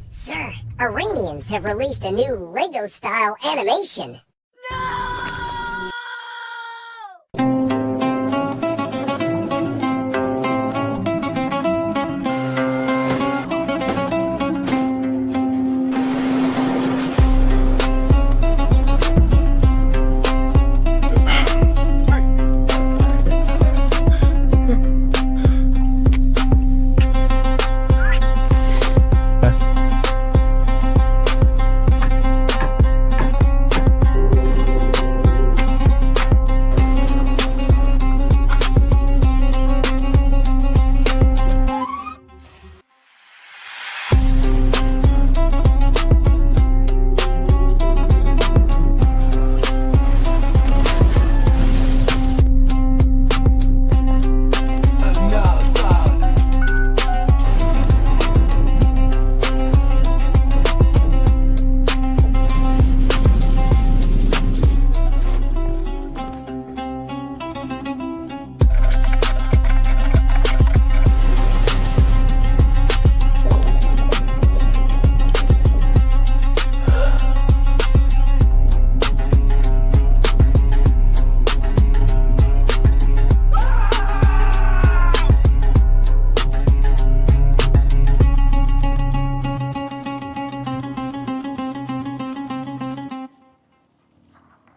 Sir, Iranians have released a new Lego-style animation.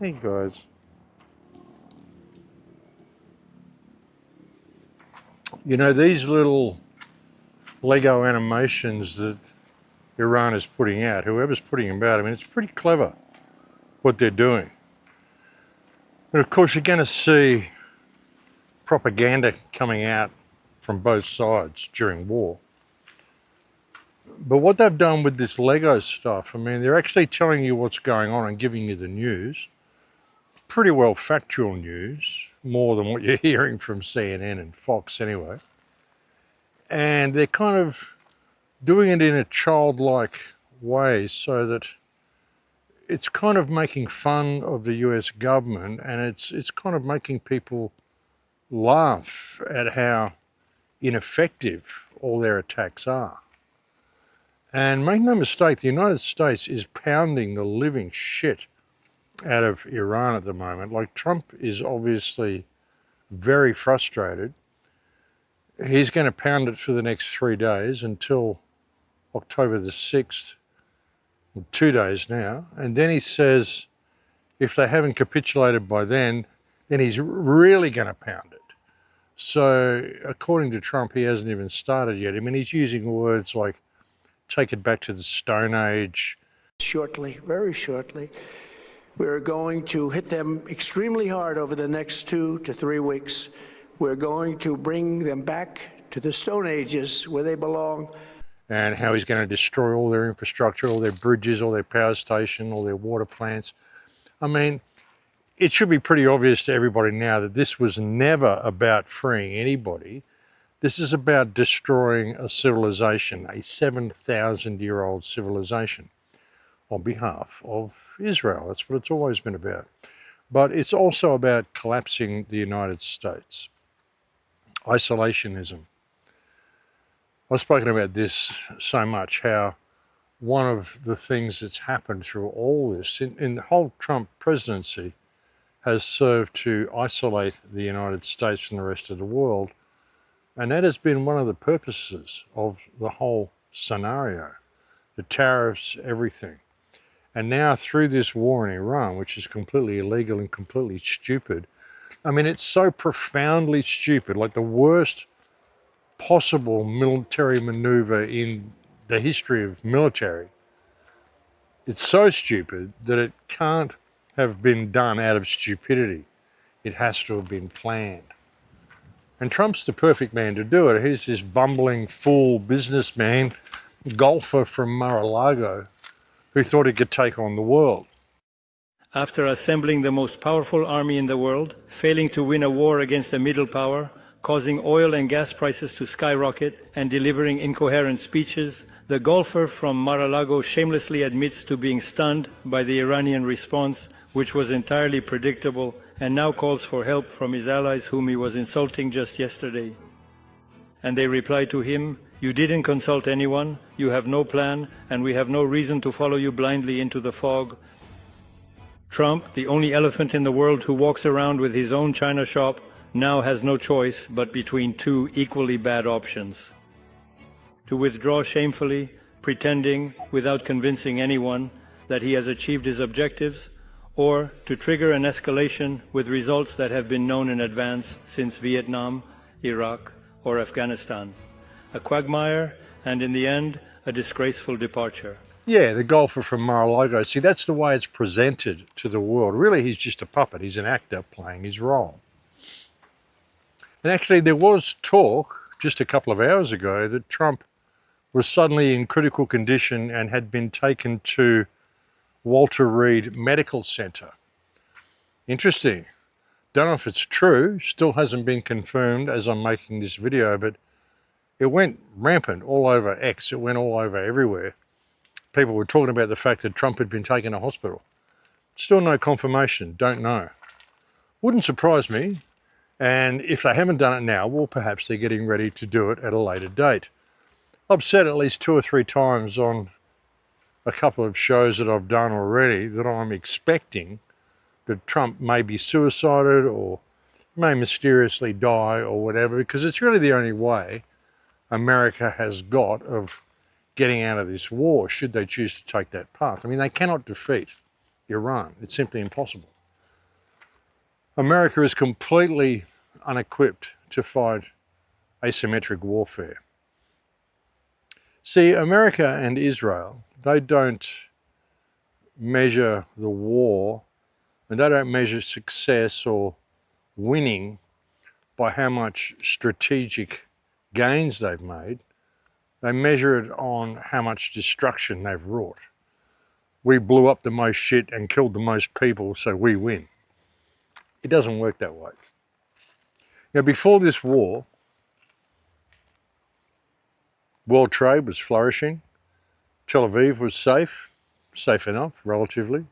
Hey guys, you know, these little Lego animations that Iran is putting out, whoever's putting them out, I mean, it's pretty clever what they're doing. And of course you're going to see propaganda coming out from both sides during war. But what they've done with this Lego stuff, I mean, they're actually telling you what's going on and giving you the news. Pretty well factual news, more than what you're hearing from CNN and Fox anyway. And they're kind of doing it in a childlike way so that it's kind of making fun of the US government, and it's kind of making people laugh at how ineffective all their attacks are. And make no mistake, the United States is pounding the living shit out of Iran at the moment. Like, Trump is obviously very frustrated. He's going to pound it for the next 3 days until October the 6th, 2 days now. And then he says if they haven't capitulated by then he's really going to pound it. So according to Trump, he hasn't even started yet. I mean, he's using words like take it back to the Stone Age. Shortly, very shortly, we're going to hit them extremely hard over the next 2 to 3 weeks. We're going to bring them back to the Stone Ages where they belong. And how he's going to destroy all their infrastructure, all their bridges, all their power station, all their water plants. I mean, it should be pretty obvious to everybody now that this was never about freeing anybody. This is about destroying a civilization, a 7,000-year-old civilization, on behalf of Israel. That's what it's always been about. But it's also about collapsing the United States. Isolationism. I've spoken about this so much, how one of the things that's happened through all this, in the whole Trump presidency, has served to isolate the United States from the rest of the world. And that has been one of the purposes of the whole scenario. The tariffs, everything. And now through this war in Iran, which is completely illegal and completely stupid, I mean, it's so profoundly stupid, like the worst possible military maneuver in the history of military. It's so stupid that it can't have been done out of stupidity. It has to have been planned. And Trump's the perfect man to do it. He's this bumbling fool businessman, golfer from Mar-a-Lago, who thought he could take on the world. After assembling the most powerful army in the world, failing to win a war against a middle power, causing oil and gas prices to skyrocket, and delivering incoherent speeches, the golfer from Mar-a-Lago shamelessly admits to being stunned by the Iranian response, which was entirely predictable, and now calls for help from his allies whom he was insulting just yesterday. And they replied to him, "You didn't consult anyone, you have no plan, and we have no reason to follow you blindly into the fog." Trump, the only elephant in the world who walks around with his own China shop, now has no choice but between two equally bad options: to withdraw shamefully, pretending, without convincing anyone, that he has achieved his objectives, or to trigger an escalation with results that have been known in advance since Vietnam, Iraq, or Afghanistan. A quagmire, and in the end, a disgraceful departure. Yeah, the golfer from Mar-a-Lago. See, that's the way it's presented to the world. Really, he's just a puppet. He's an actor playing his role. And actually, there was talk just a couple of hours ago that Trump was suddenly in critical condition and had been taken to Walter Reed Medical Center. Interesting. Don't know if it's true. Still hasn't been confirmed as I'm making this video, but it went rampant all over X. It went all over everywhere. People were talking about the fact that Trump had been taken to hospital. Still no confirmation. Don't know. Wouldn't surprise me. And if they haven't done it now, well, perhaps they're getting ready to do it at a later date. I've said at least 2 or 3 times on a couple of shows that I've done already that I'm expecting that Trump may be suicided or may mysteriously die or whatever, because it's really the only way America has got of getting out of this war, should they choose to take that path. I mean, they cannot defeat Iran. It's simply impossible. America is completely unequipped to fight asymmetric warfare. See, America and Israel, they don't measure the war, and they don't measure success or winning by how much strategic gains they've made. They measure it on how much destruction they've wrought. We blew up the most shit and killed the most people, so we win. It doesn't work that way. Now, before this war, world trade was flourishing. Tel Aviv was safe enough, relatively.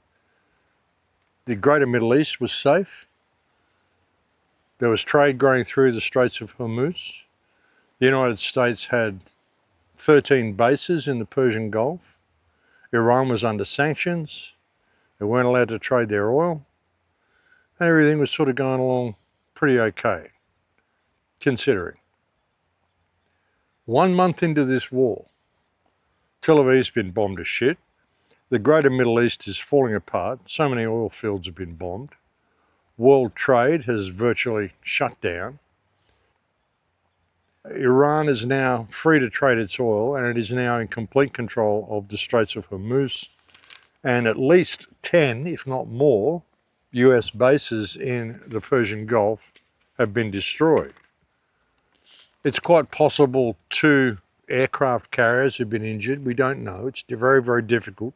The greater Middle East was safe. There was trade going through the Straits of Hormuz. The United States had 13 bases in the Persian Gulf. Iran was under sanctions. They weren't allowed to trade their oil. And everything was sort of going along pretty okay, considering. 1 month into this war, Tel Aviv's been bombed to shit. The greater Middle East is falling apart. So many oil fields have been bombed. World trade has virtually shut down. Iran is now free to trade its oil, and it is now in complete control of the Straits of Hormuz. And at least 10, if not more, US bases in the Persian Gulf have been destroyed. It's quite possible 2 aircraft carriers have been injured. We don't know. It's very, very difficult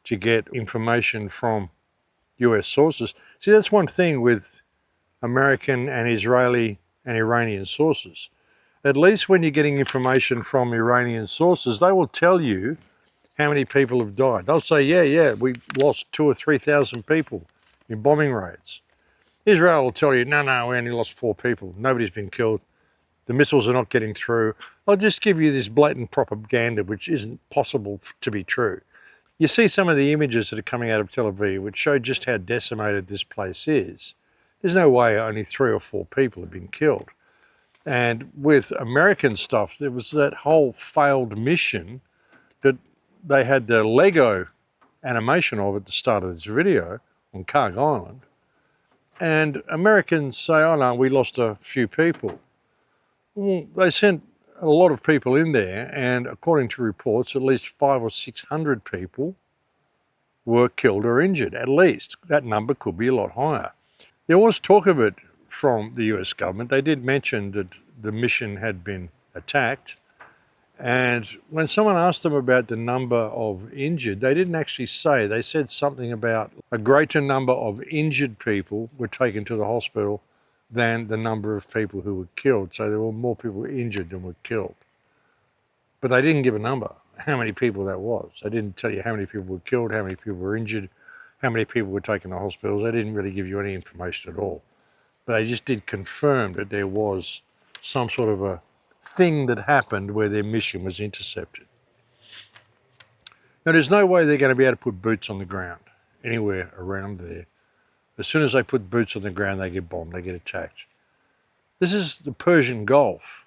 to get information from US sources. See, that's one thing with American and Israeli and Iranian sources. At least when you're getting information from Iranian sources, they will tell you how many people have died. They'll say, yeah, we lost 2,000 or 3,000 people in bombing raids. Israel will tell you, no, we only lost 4 people. Nobody's been killed. The missiles are not getting through. I'll just give you this blatant propaganda, which isn't possible to be true. You see some of the images that are coming out of Tel Aviv, which show just how decimated this place is. There's no way only 3 or 4 people have been killed. And with American stuff, there was that whole failed mission that they had the Lego animation of at the start of this video on Karg Island. And Americans say, oh no, we lost a few people. Well, they sent a lot of people in there, and according to reports, at least 500 or 600 people were killed or injured, at least. That number could be a lot higher. There was talk of it from the US government. They did mention that the mission had been attacked. And when someone asked them about the number of injured, they didn't actually say. They said something about a greater number of injured people were taken to the hospital than the number of people who were killed. So there were more people injured than were killed. But they didn't give a number, how many people that was. They didn't tell you how many people were killed, how many people were injured, how many people were taken to hospitals. They didn't really give you any information at all. But they just did confirm that there was some sort of a thing that happened where their mission was intercepted. Now, there's no way they're going to be able to put boots on the ground anywhere around there. As soon as they put boots on the ground, they get bombed, they get attacked. This is the Persian Gulf.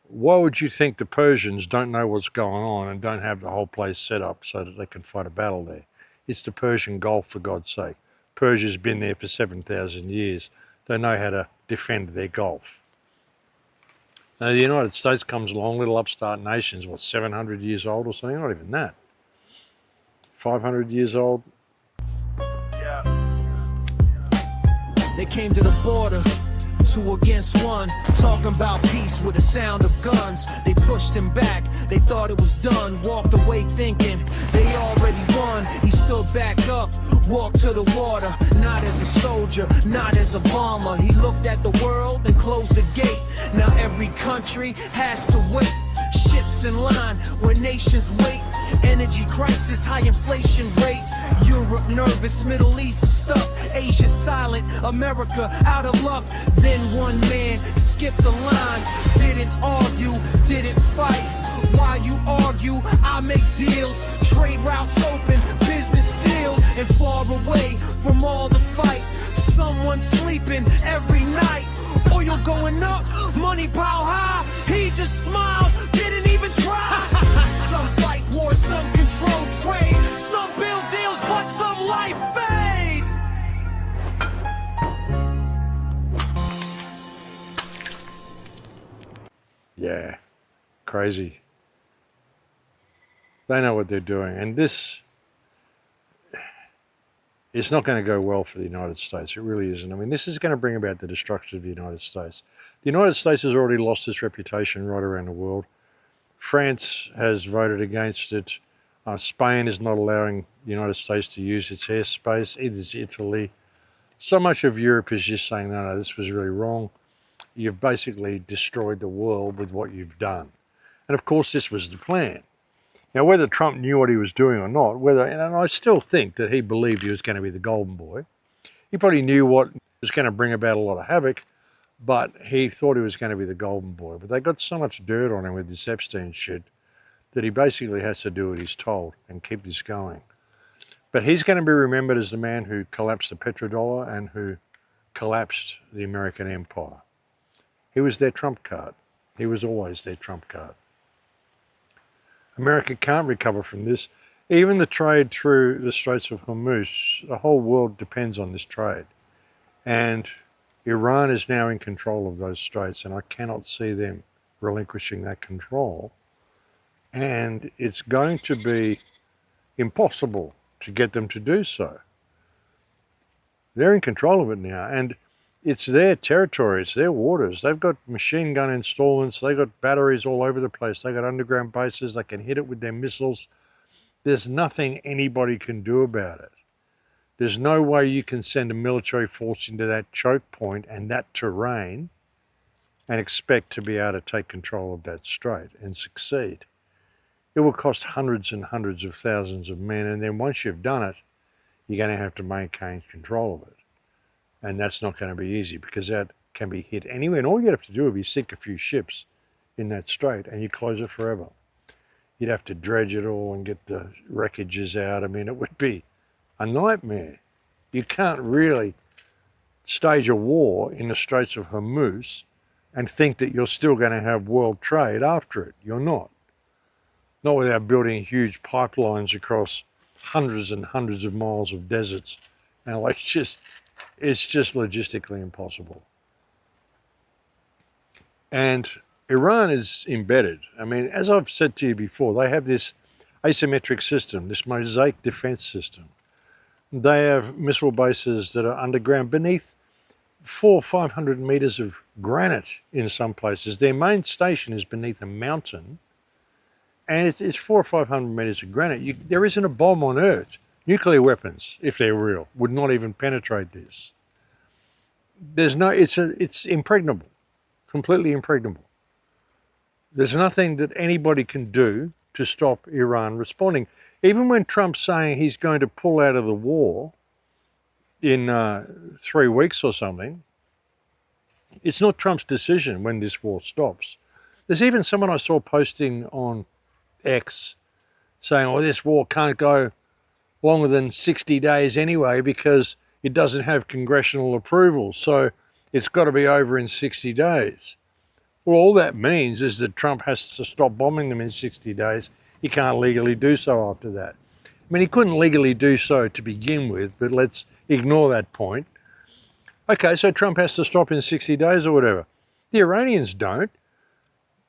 Why would you think the Persians don't know what's going on and don't have the whole place set up so that they can fight a battle there? It's the Persian Gulf, for God's sake. Persia's been there for 7,000 years. They know how to defend their Gulf. Now, the United States comes along, little upstart nations, 700 years old or something? Not even that. 500 years old. They came to the border, 2 against 1, talking about peace with the sound of guns. They pushed him back, they thought it was done, walked away thinking they already won. He stood back up, walked to the water, not as a soldier, not as a bomber. He looked at the world and closed the gate. Now every country has to wait. Ships in line where nations wait. Energy crisis, high inflation rate. Europe nervous, Middle East stuck. Asia silent, America out of luck. Then one man skipped the line. Didn't argue, didn't fight. Why you argue? I make deals. Trade routes open, business sealed. And far away from all the fight. Someone sleeping every night. Oil going up, money pile high. He just smiled, didn't even try. Some fight war, some control trade. Some build deals, but some life fade. Yeah, crazy. They know what they're doing. And this, it's not going to go well for the United States. It really isn't. I mean, this is going to bring about the destruction of the United States. The United States has already lost its reputation right around the world. France has voted against it. Spain is not allowing the United States to use its airspace. It is Italy. So much of Europe is just saying, no, this was really wrong. You've basically destroyed the world with what you've done. And of course, this was the plan. Now, whether Trump knew what he was doing or not, and I still think that he believed he was going to be the golden boy. He probably knew what was going to bring about a lot of havoc, but he thought he was going to be the golden boy. But they got so much dirt on him with this Epstein shit that he basically has to do what he's told and keep this going. But he's going to be remembered as the man who collapsed the petrodollar and who collapsed the American empire. He was their trump card. He was always their trump card. America can't recover from this. Even the trade through the Straits of Hormuz, the whole world depends on this trade. And Iran is now in control of those straits, and I cannot see them relinquishing that control. And it's going to be impossible to get them to do so. They're in control of it now, and it's their territory, it's their waters. They've got machine gun installments, they've got batteries all over the place, they've got underground bases, they can hit it with their missiles. There's nothing anybody can do about it. There's no way you can send a military force into that choke point and that terrain and expect to be able to take control of that strait and succeed. It will cost hundreds and hundreds of thousands of men, and then once you've done it, you're going to have to maintain control of it. And that's not going to be easy because that can be hit anywhere. And all you have to do is sink a few ships in that strait and you close it forever. You'd have to dredge it all and get the wreckages out. I mean, it would be a nightmare. You can't really stage a war in the Straits of Hormuz and think that you're still going to have world trade after it. You're not. Not without building huge pipelines across hundreds and hundreds of miles of deserts. And it's just logistically impossible. And Iran is embedded. I mean, as I've said to you before, they have this asymmetric system, this mosaic defense system. They have missile bases that are underground beneath 400 or 500 meters of granite in some places. Their main station is beneath a mountain, and it's 400 or 500 meters of granite. There isn't a bomb on Earth. Nuclear weapons, if they're real, would not even penetrate this. It's impregnable, completely impregnable. There's nothing that anybody can do to stop Iran responding. Even when Trump's saying he's going to pull out of the war in 3 weeks or something, it's not Trump's decision when this war stops. There's even someone I saw posting on X saying, oh, this war can't go longer than 60 days anyway because it doesn't have congressional approval, so it's got to be over in 60 days. Well, all that means is that Trump has to stop bombing them in 60 days. He can't legally do so after that. I mean, he couldn't legally do so to begin with, but let's ignore that point. Okay, so Trump has to stop in 60 days or whatever. The Iranians don't.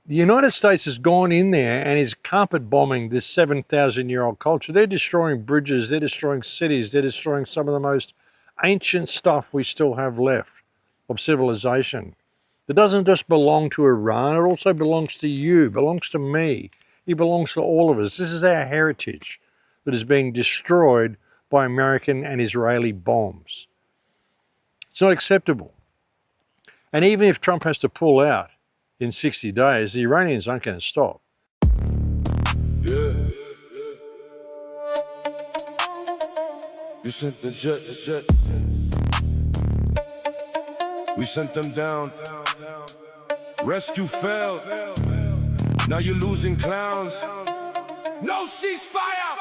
The United States has gone in there and is carpet bombing this 7,000-year-old culture. They're destroying bridges, they're destroying cities, they're destroying some of the most ancient stuff we still have left of civilization. It doesn't just belong to Iran, it also belongs to you, belongs to me. It belongs to all of us. This is our heritage that is being destroyed by American and Israeli bombs. It's not acceptable. And even if Trump has to pull out in 60 days, the Iranians aren't going to stop. Yeah. You sent the jet. We sent them down. Rescue failed. Now you're losing clowns. No ceasefire.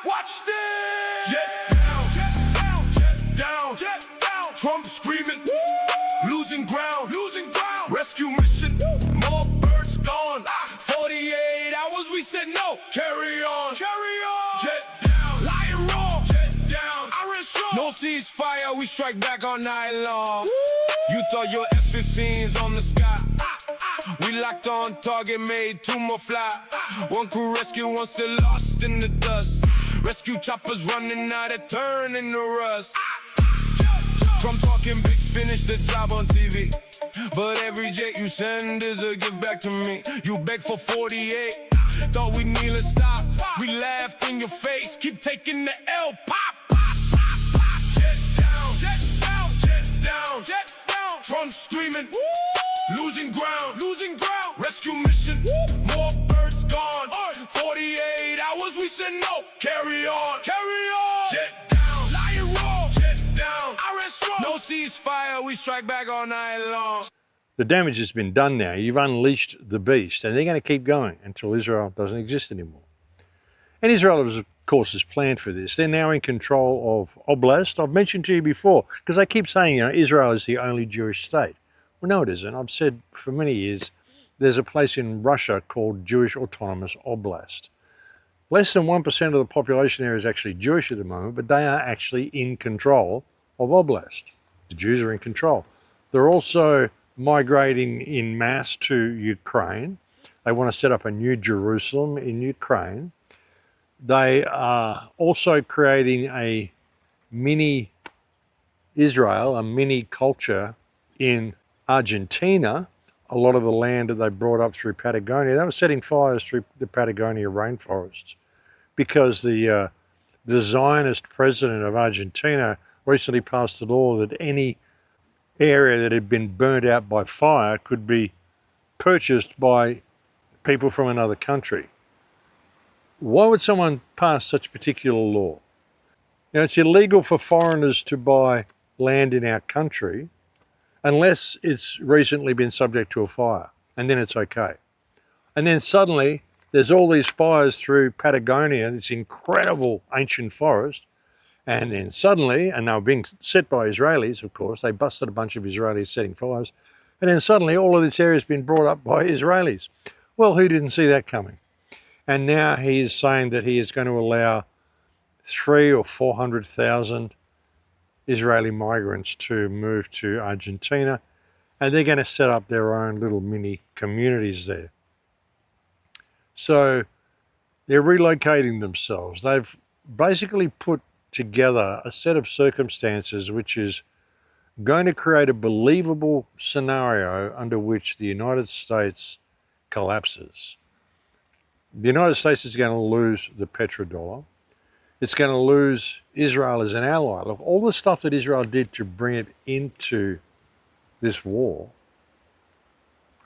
Watch this. Jet down. Trump screaming. Losing ground. Rescue mission. More birds gone. 48 hours. We said no. Carry on. Jet down. Lying wrong. Jet down. Iron strong. No ceasefire. We strike back all night long. You thought your F-15s on the sky. We locked on target, made 2 more fly. 1 crew rescue, 1 still lost in the dust. Rescue choppers running out of turn in the rust. Trump talking big, finish the job on TV. But every jet you send is a gift back to me. You beg for 48, thought we'd kneel and stop. We laughed in your face, keep taking the L, pop. Jet down. Trump screaming, losing ground. Rescue mission, more birds gone. 48 hours, we said no. Carry on. Jet down, lying wrong. Jet down, iron strong. No ceasefire, we strike back all night long. The damage has been done now. You've unleashed the beast, and they're going to keep going until Israel doesn't exist anymore. And Israel, of course, has planned for this. They're now in control of Oblast. I've mentioned to you before, because I keep saying, Israel is the only Jewish state. Well, no, it isn't. I've said for many years, there's a place in Russia called Jewish Autonomous Oblast. Less than 1% of the population there is actually Jewish at the moment, but they are actually in control of Oblast. The Jews are in control. They're also migrating in mass to Ukraine. They want to set up a new Jerusalem in Ukraine. They are also creating a mini Israel, a mini culture in Argentina. A lot of the land that they brought up through Patagonia, they were setting fires through the Patagonia rainforests because the Zionist president of Argentina recently passed a law that any area that had been burnt out by fire could be purchased by people from another country. Why would someone pass such a particular law? Now, it's illegal for foreigners to buy land in our country unless it's recently been subject to a fire, and then it's okay. And then suddenly there's all these fires through Patagonia, this incredible ancient forest, and then suddenly, and they were being set by Israelis, of course, they busted a bunch of Israelis setting fires, and then suddenly all of this area has been brought up by Israelis. Well, who didn't see that coming? And now he is saying that he is going to allow 300,000 or 400,000 Israeli migrants to move to Argentina, and they're going to set up their own little mini communities there. So they're relocating themselves. They've basically put together a set of circumstances which is going to create a believable scenario under which the United States collapses. The United States is going to lose the petrodollar. It's going to lose Israel as an ally. Look, all the stuff that Israel did to bring it into this war,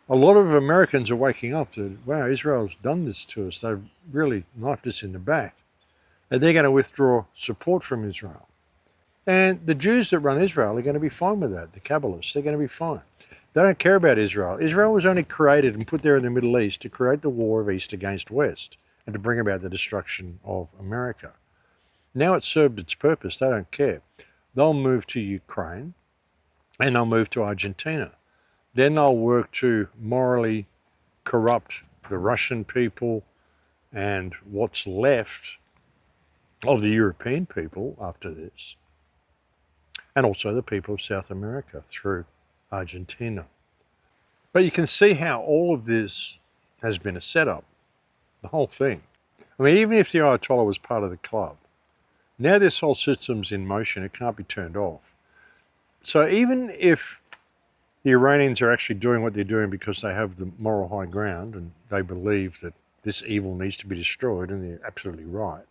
a lot of Americans are waking up to, wow, Israel's done this to us. They've really knocked us in the back. And they're going to withdraw support from Israel. And the Jews that run Israel are going to be fine with that, the Kabbalists, they're going to be fine. They don't care about Israel. Israel was only created and put there in the Middle East to create the war of East against West and to bring about the destruction of America. Now it's served its purpose. They don't care. They'll move to Ukraine and they'll move to Argentina. Then they'll work to morally corrupt the Russian people and what's left of the European people after this, and also the people of South America through Argentina. But you can see how all of this has been a setup, the whole thing. I mean, even if the Ayatollah was part of the club, now this whole system's in motion, it can't be turned off. So even if the Iranians are actually doing what they're doing because they have the moral high ground and they believe that this evil needs to be destroyed, and they're absolutely right,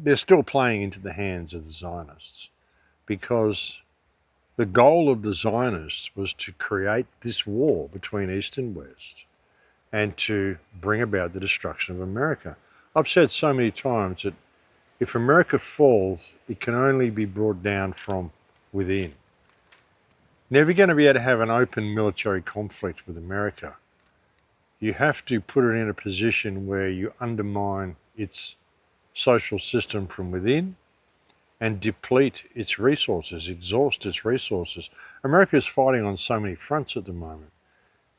they're still playing into the hands of the Zionists, because the goal of the Zionists was to create this war between East and West and to bring about the destruction of America. I've said so many times that if America falls, it can only be brought down from within. Never going to be able to have an open military conflict with America. You have to put it in a position where you undermine its social system from within and deplete its resources, exhaust its resources. America is fighting on so many fronts at the moment.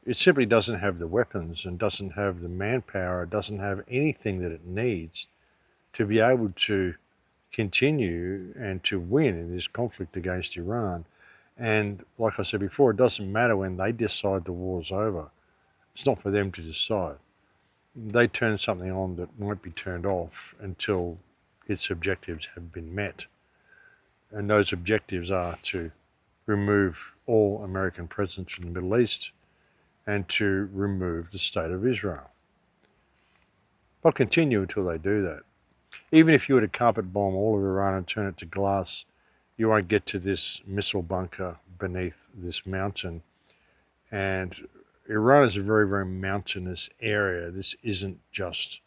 It simply doesn't have the weapons and doesn't have the manpower, it doesn't have anything that it needs to be able to continue and to win in this conflict against Iran. And like I said before, it doesn't matter when they decide the war's over. It's not for them to decide. They turn something on that won't be turned off until its objectives have been met. And those objectives are to remove all American presence from the Middle East and to remove the state of Israel. They'll continue until they do that. Even if you were to carpet bomb all of Iran and turn it to glass, you won't get to this missile bunker beneath this mountain. And Iran is a very, very mountainous area. This isn't just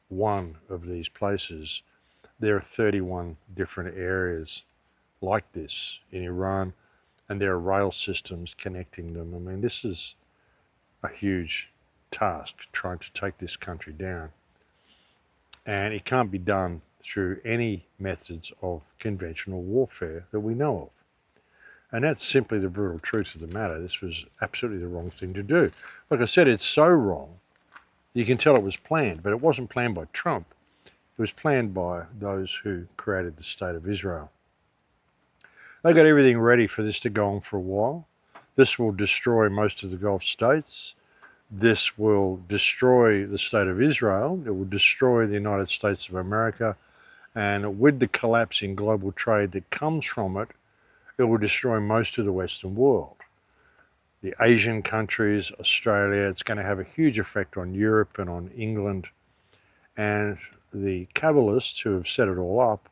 one of these places. There are 31 different areas like this in Iran, and there are rail systems connecting them. I mean, this is a huge task, trying to take this country down. And it can't be done through any methods of conventional warfare that we know of. And that's simply the brutal truth of the matter. This was absolutely the wrong thing to do. Like I said, it's so wrong, you can tell it was planned, but it wasn't planned by Trump. It was planned by those who created the state of Israel. They got everything ready for this to go on for a while. This will destroy most of the Gulf states. This will destroy the state of Israel. It will destroy the United States of America. And with the collapse in global trade that comes from it, it will destroy most of the Western world. The Asian countries, Australia, it's going to have a huge effect on Europe and on England. And the Kabbalists who have set it all up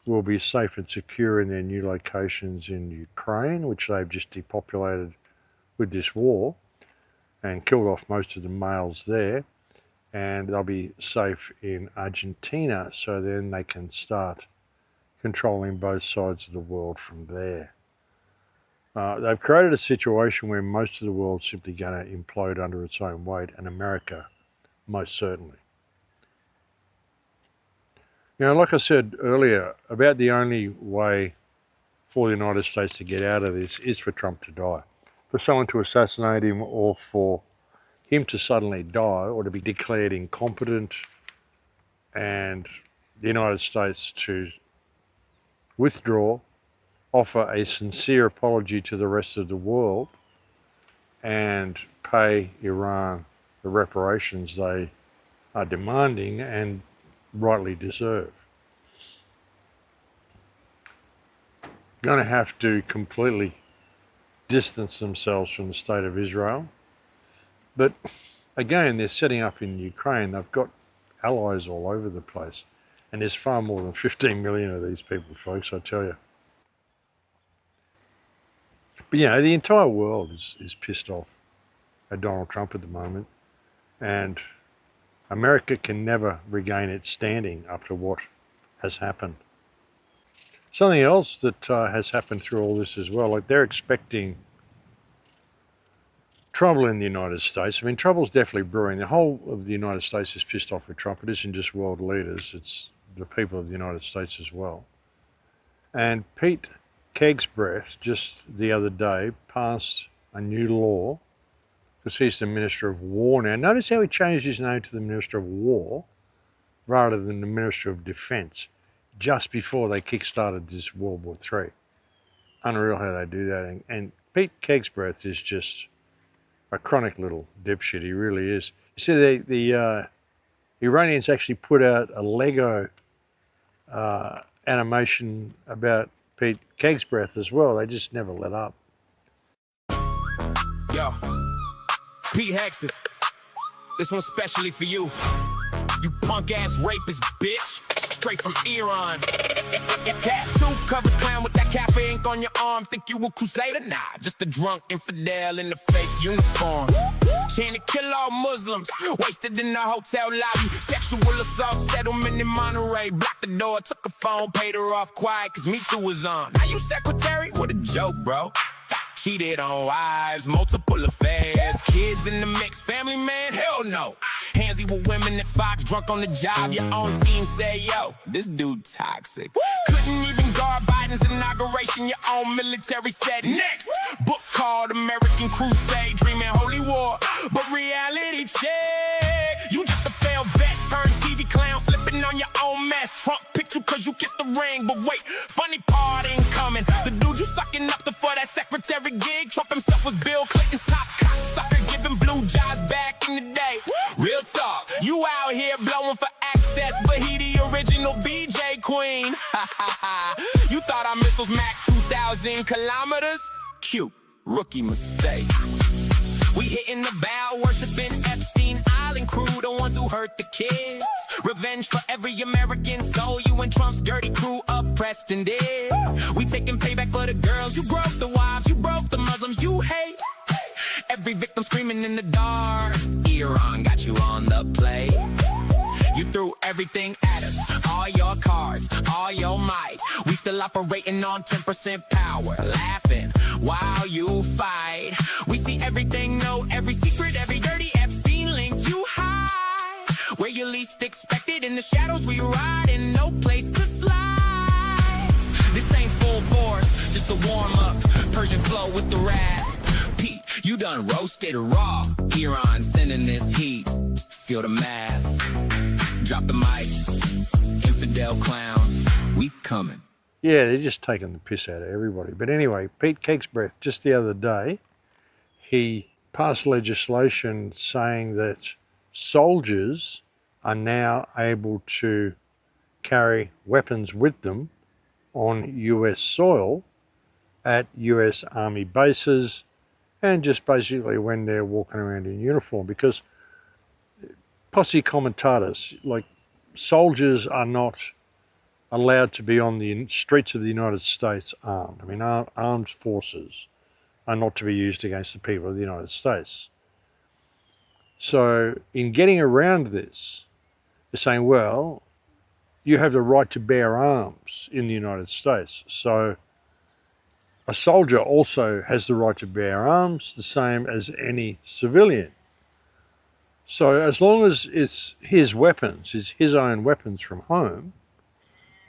will be safe and secure in their new locations in Ukraine, which they've just depopulated with this war and killed off most of the males there. And they'll be safe in Argentina, so then they can start controlling both sides of the world from there. They've created a situation where most of the world's simply going to implode under its own weight, and America most certainly. You know, like I said earlier, about the only way for the United States to get out of this is for Trump to die. For someone to assassinate him, or for him to suddenly die, or to be declared incompetent, and the United States to withdraw, offer a sincere apology to the rest of the world, and pay Iran the reparations they are demanding and rightly deserve. Going to have to completely distance themselves from the state of Israel. But again, they're setting up in Ukraine. They've got allies all over the place. And there's far more than 15 million of these people, folks, I tell you. But, you know, the entire world is pissed off at Donald Trump at the moment. And America can never regain its standing after what has happened. Something else that has happened through all this as well, like they're expecting trouble in the United States. I mean, trouble's definitely brewing. The whole of the United States is pissed off with Trump. It isn't just world leaders, it's the people of the United States as well. And Pete Kegsbreath just the other day passed a new law, because he's the Minister of War now. Notice how he changed his name to the Minister of War rather than the Minister of Defence just before they kick-started this World War III. Unreal how they do that. And Pete Kegsbreath is just a chronic little dipshit. He really is. You see, the Iranians actually put out a Lego animation about Pete Kegsbreath as well. They just never let up. Yo, Pete Hexif, this one's specially for you. You punk-ass rapist bitch, straight from Iran. Your tattoo covered clown with that cafe ink on your arm. Think you a crusader? Nah, just a drunk infidel in a fake uniform. Chain to kill all Muslims, wasted in the hotel lobby. Sexual assault settlement in Monterey. Blocked the door, took a phone, paid her off quiet, cause Me Too was on. Now you secretary? What a joke, bro. Cheated on wives, multiple affairs, kids in the mix, family man, hell no. Handsy with women at Fox, drunk on the job, your own team say, yo, this dude toxic. Couldn't even guard Biden's inauguration, your own military said next. Book called American Crusade, dreaming holy war, but reality check. You just a failed vet, turned TV clown, slipping on your own mess. Trump picked you cause you kissed the ring, but wait, funny part ain't coming. The dude you sucking up to for that secretary gig, Trump himself was Bill Clinton's top cocksucker, giving blue jobs back in the day. Real talk, you out here blowing for access, but he the original BJ queen. You thought our missiles max 2,000 kilometers? Cute, rookie mistake. We hitting the bow, worshiping Epstein Island crew, the ones who hurt the kids. Revenge for every American soul you and Trump's dirty crew oppressed and did. We taking payback for the girls you broke, the wives you broke, the Muslims you hate. Every victim screaming in the dark. Iran got you on the play. You threw everything at us, all your cards, all your might. We still operating on 10% power, laughing while you fight. We see everything, know every secret, every dirty Epstein link you hide. Where you least expected, in the shadows we ride, and no place to slide. This ain't full force, just a warm up, Persian flow with the wrath. Pete, you done roasted raw. Iran sending this heat, feel the math. Drop the mic, infidel clown, we coming. Yeah, they're just taking the piss out of everybody. But anyway, Pete Kegsbreath, just the other day, he passed legislation saying that soldiers are now able to carry weapons with them on US soil at US Army bases and just basically when they're walking around in uniform, because posse comitatus, like soldiers are not allowed to be on the streets of the United States armed. I mean, armed forces are not to be used against the people of the United States. So in getting around this, they're saying, well, you have the right to bear arms in the United States. So a soldier also has the right to bear arms, the same as any civilian. So as long as it's his weapons, it's his own weapons from home,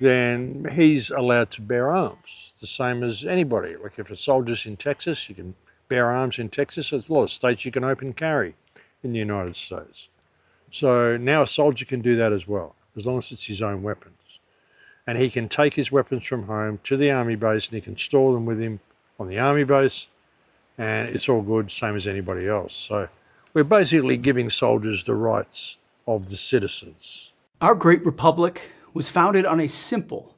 then he's allowed to bear arms, the same as anybody. Like if a soldier's in Texas, you can bear arms in Texas. There's a lot of states you can open carry in the United States. So now a soldier can do that as well, as long as it's his own weapons. And he can take his weapons from home to the army base and he can store them with him on the army base, and it's all good, same as anybody else. So we're basically giving soldiers the rights of the citizens. Our great republic was founded on a simple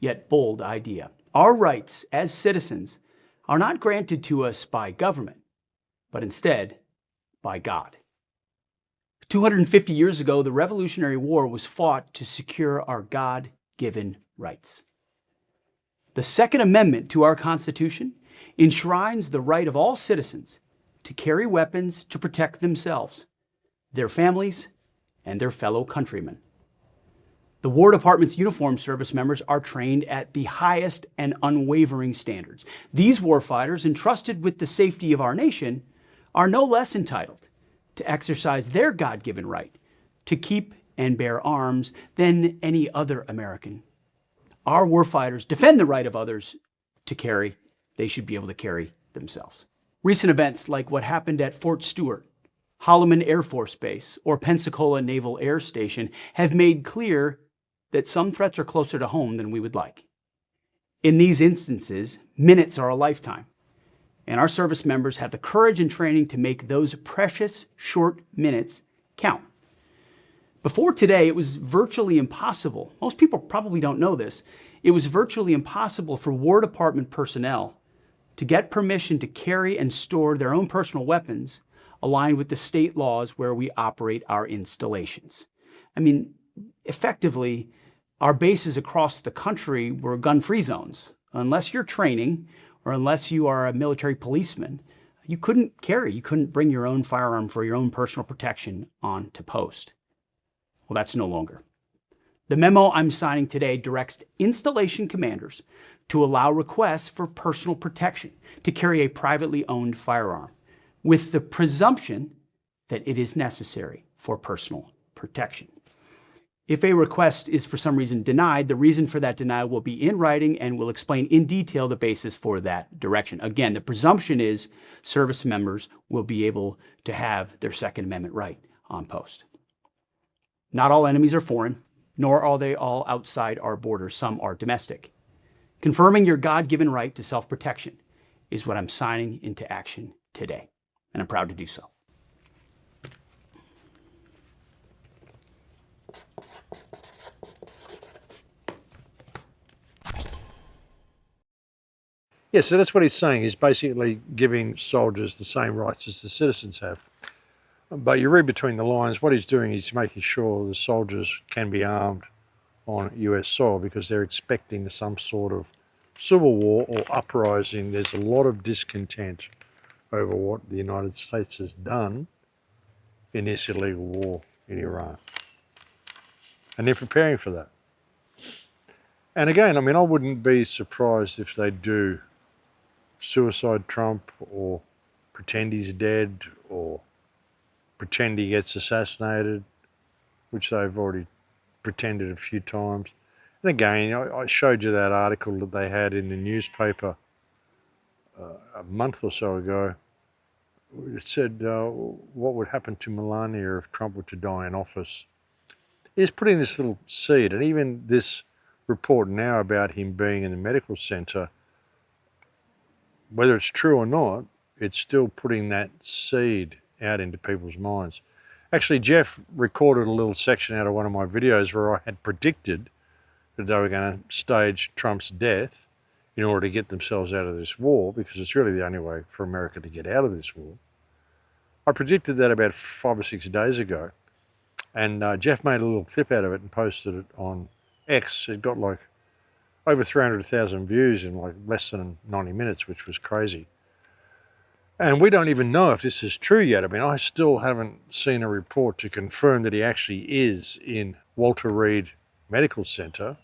yet bold idea. Our rights as citizens are not granted to us by government, but instead by God. 250 years ago, the Revolutionary War was fought to secure our God-given rights. The Second Amendment to our Constitution enshrines the right of all citizens to carry weapons to protect themselves, their families, and their fellow countrymen. The War Department's uniformed service members are trained at the highest and unwavering standards. These warfighters, entrusted with the safety of our nation, are no less entitled to exercise their God-given right to keep and bear arms than any other American. Our warfighters defend the right of others to carry. They should be able to carry themselves. Recent events like what happened at Fort Stewart, Holloman Air Force Base, or Pensacola Naval Air Station have made clear that some threats are closer to home than we would like. In these instances, minutes are a lifetime, and our service members have the courage and training to make those precious short minutes count. Before today, it was virtually impossible. Most people probably don't know this. It was virtually impossible for War Department personnel to get permission to carry and store their own personal weapons aligned with the state laws where we operate our installations. I mean, effectively, our bases across the country were gun-free zones. Unless you're training or unless you are a military policeman, you couldn't carry, you couldn't bring your own firearm for your own personal protection on to post. Well, that's no longer. The memo I'm signing today directs installation commanders to allow requests for personal protection to carry a privately owned firearm, with the presumption that it is necessary for personal protection. If a request is for some reason denied, the reason for that denial will be in writing and will explain in detail the basis for that direction. Again, the presumption is service members will be able to have their Second Amendment right on post. Not all enemies are foreign, nor are they all outside our borders. Some are domestic. Confirming your God-given right to self-protection is what I'm signing into action today, and I'm proud to do so. Yeah, so that's what he's saying. He's basically giving soldiers the same rights as the citizens have. But you read between the lines, what he's doing is making sure the soldiers can be armed on US soil because they're expecting some sort of civil war or uprising. There's a lot of discontent over what the United States has done in this illegal war in Iran. And they're preparing for that. And again, I mean, I wouldn't be surprised if they do suicide Trump or pretend he's dead or pretend he gets assassinated, which they've already pretended a few times. And again, I showed you that article that they had in the newspaper a month or so ago. It said what would happen to Melania if Trump were to die in office. He's putting this little seed, and even this report now about him being in the medical center, whether it's true or not, it's still putting that seed out into people's minds. Actually, Jeff recorded a little section out of one of my videos where I had predicted that they were going to stage Trump's death in order to get themselves out of this war, because it's really the only way for America to get out of this war. I predicted that about 5 or 6 days ago, and Jeff made a little clip out of it and posted it on X. It got like over 300,000 views in like less than 90 minutes, which was crazy. And we don't even know if this is true yet. I mean, I still haven't seen a report to confirm that he actually is in Walter Reed Medical Center.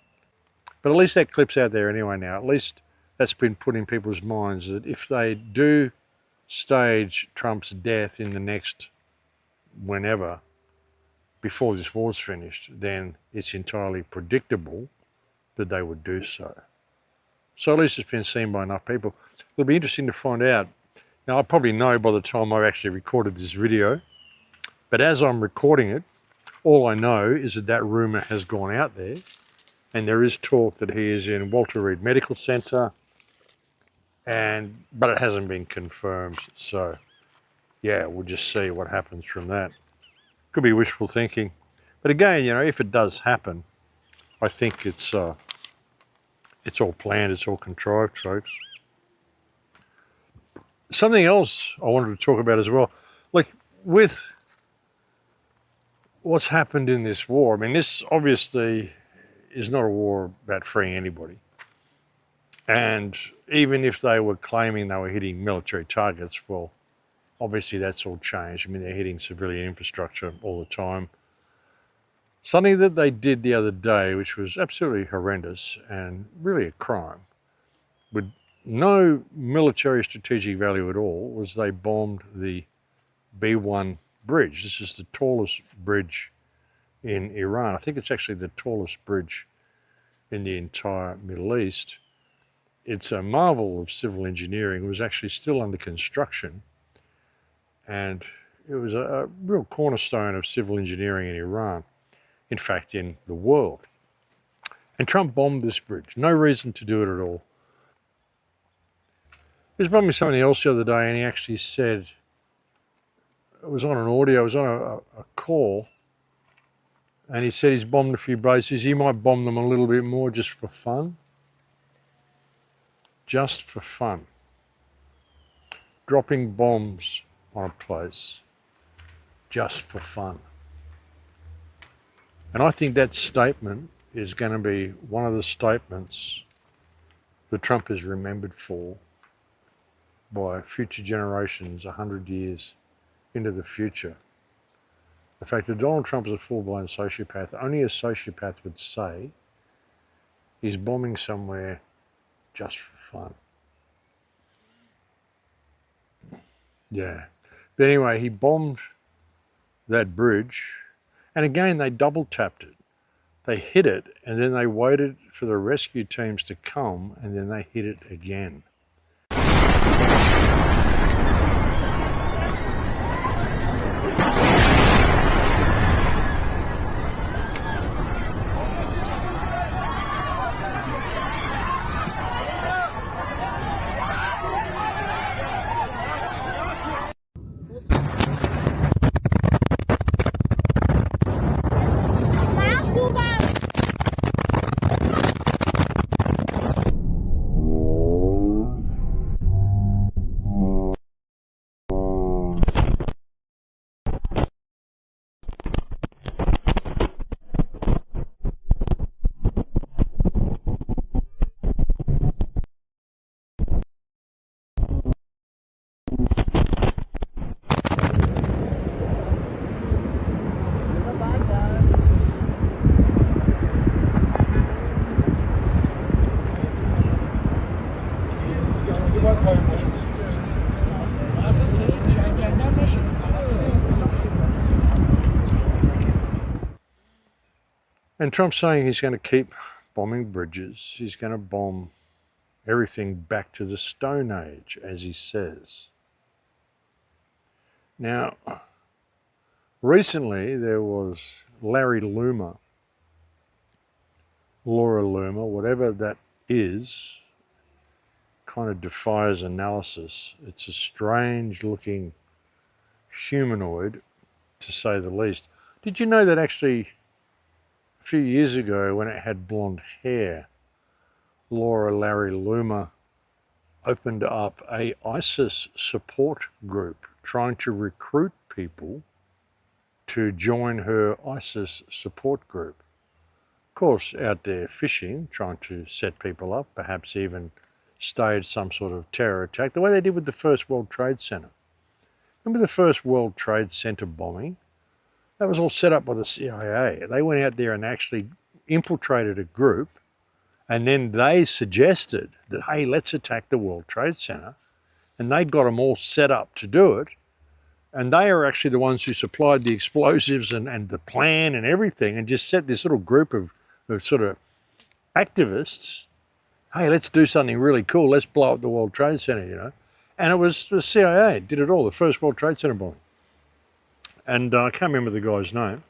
But at least that clip's out there anyway now. At least that's been put in people's minds that if they do stage Trump's death in the next whenever, before this war's finished, then it's entirely predictable that they would do so. So at least it's been seen by enough people. It'll be interesting to find out. Now, I probably know by the time I've actually recorded this video, but as I'm recording it, all I know is that that rumor has gone out there, and there is talk that he is in Walter Reed Medical Center, but it hasn't been confirmed. So, yeah, we'll just see what happens from that. Could be wishful thinking, but again, you know, if it does happen, I think it's all planned, it's all contrived, folks. Something else I wanted to talk about as well, like with what's happened in this war. I mean, this obviously is not a war about freeing anybody. And even if they were claiming they were hitting military targets, well, obviously that's all changed. I mean, they're hitting civilian infrastructure all the time. Something that they did the other day, which was absolutely horrendous and really a crime, with no military strategic value at all, was they bombed the B1 bridge. This is the tallest bridge in Iran. I think it's actually the tallest bridge in the entire Middle East. It's a marvel of civil engineering. It was actually still under construction, and it was a real cornerstone of civil engineering in Iran, in fact, in the world. And Trump bombed this bridge. No reason to do it at all. He was bombing somebody else the other day, and he actually said, it was on an audio, it was on a call, and he said he's bombed a few bases. He might bomb them a little bit more just for fun. Just for fun. Dropping bombs on a place just for fun. And I think that statement is going to be one of the statements that Trump is remembered for by future generations 100 years into the future. The fact that Donald Trump is a full-blown sociopath, only a sociopath would say he's bombing somewhere just for fun. Yeah. But anyway, he bombed that bridge, and again they double tapped it. They hit it, and then they waited for the rescue teams to come, and then they hit it again. And Trump's saying he's going to keep bombing bridges. He's going to bomb everything back to the Stone Age, as he says. Now, recently there was Larry Loomer, Laura Loomer, whatever that is, kind of defies analysis. It's a strange looking humanoid, to say the least. Did you know that actually a few years ago, when it had blonde hair, Laura Larry Loomer opened up a ISIS support group trying to recruit people to join her ISIS support group? Of course, out there fishing, trying to set people up, perhaps even stage some sort of terror attack, the way they did with the first World Trade Center. Remember the first World Trade Center bombing? That was all set up by the CIA. They went out there and actually infiltrated a group, and then they suggested that, hey, let's attack the World Trade Center. And they got them all set up to do it. And they are actually the ones who supplied the explosives and the plan and everything, and just set this little group of sort of activists, hey, let's do something really cool. Let's blow up the World Trade Center, you know. And it was the CIA did it all, the first World Trade Center bombing. And I can't remember the guy's name.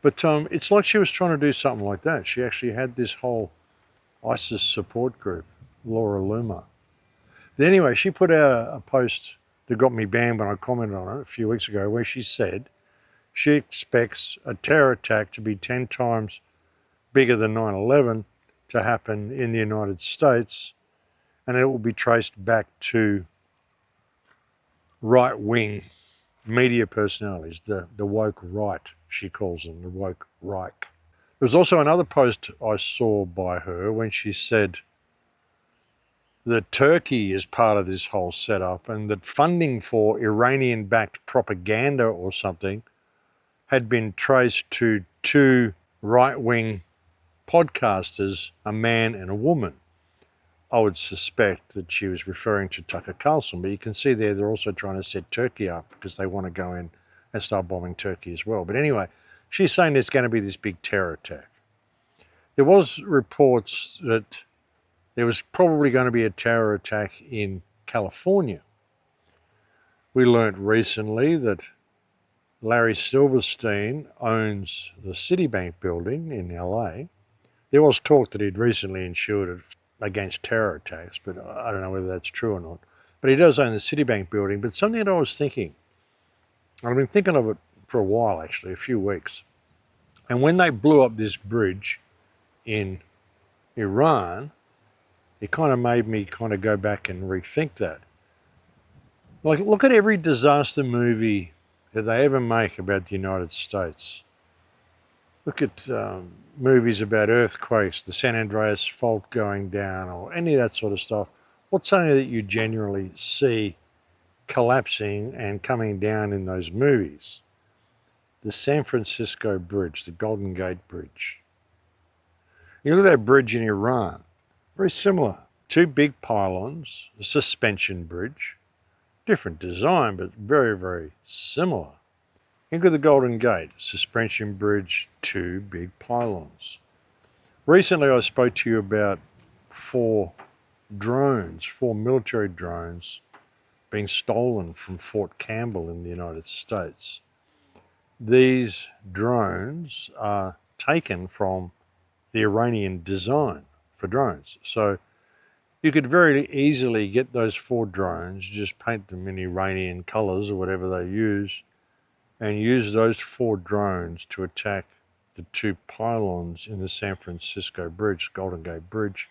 But it's like she was trying to do something like that. She actually had this whole ISIS support group, Laura Loomer. But anyway, she put out a post that got me banned when I commented on it a few weeks ago, where she said she expects a terror attack to be 10 times bigger than 9/11 to happen in the United States, and it will be traced back to right-wing media personalities, the woke right, she calls them, the woke Reich. There was also another post I saw by her when she said that Turkey is part of this whole setup, and that funding for Iranian-backed propaganda or something had been traced to two right-wing podcasters, a man and a woman. I would suspect that she was referring to Tucker Carlson, but you can see there they're also trying to set Turkey up because they want to go in and start bombing Turkey as well. But anyway, she's saying there's going to be this big terror attack. There was reports that there was probably going to be a terror attack in California. We learnt recently that Larry Silverstein owns the Citibank building in LA. There was talk that he'd recently insured it against terror attacks, but I don't know whether that's true or not. But he does own the Citibank building. But something that I was thinking, I've been thinking of it for a while actually, a few weeks. And when they blew up this bridge in Iran, it kind of made me kind of go back and rethink that. Like, look at every disaster movie that they ever make about the United States. Look at movies about earthquakes, the San Andreas fault going down, or any of that sort of stuff. What's something that you genuinely see collapsing and coming down in those movies? The San Francisco Bridge, the Golden Gate Bridge. You look at that bridge in Iran, very similar. Two big pylons, a suspension bridge, different design, but very, very similar. Think of the Golden Gate, suspension bridge, two big pylons. Recently I spoke to you about four military drones being stolen from Fort Campbell in the United States. These drones are taken from the Iranian design for drones. So you could very easily get those four drones, just paint them in Iranian colors or whatever they use, and use those four drones to attack the two pylons in the San Francisco Bridge, Golden Gate Bridge.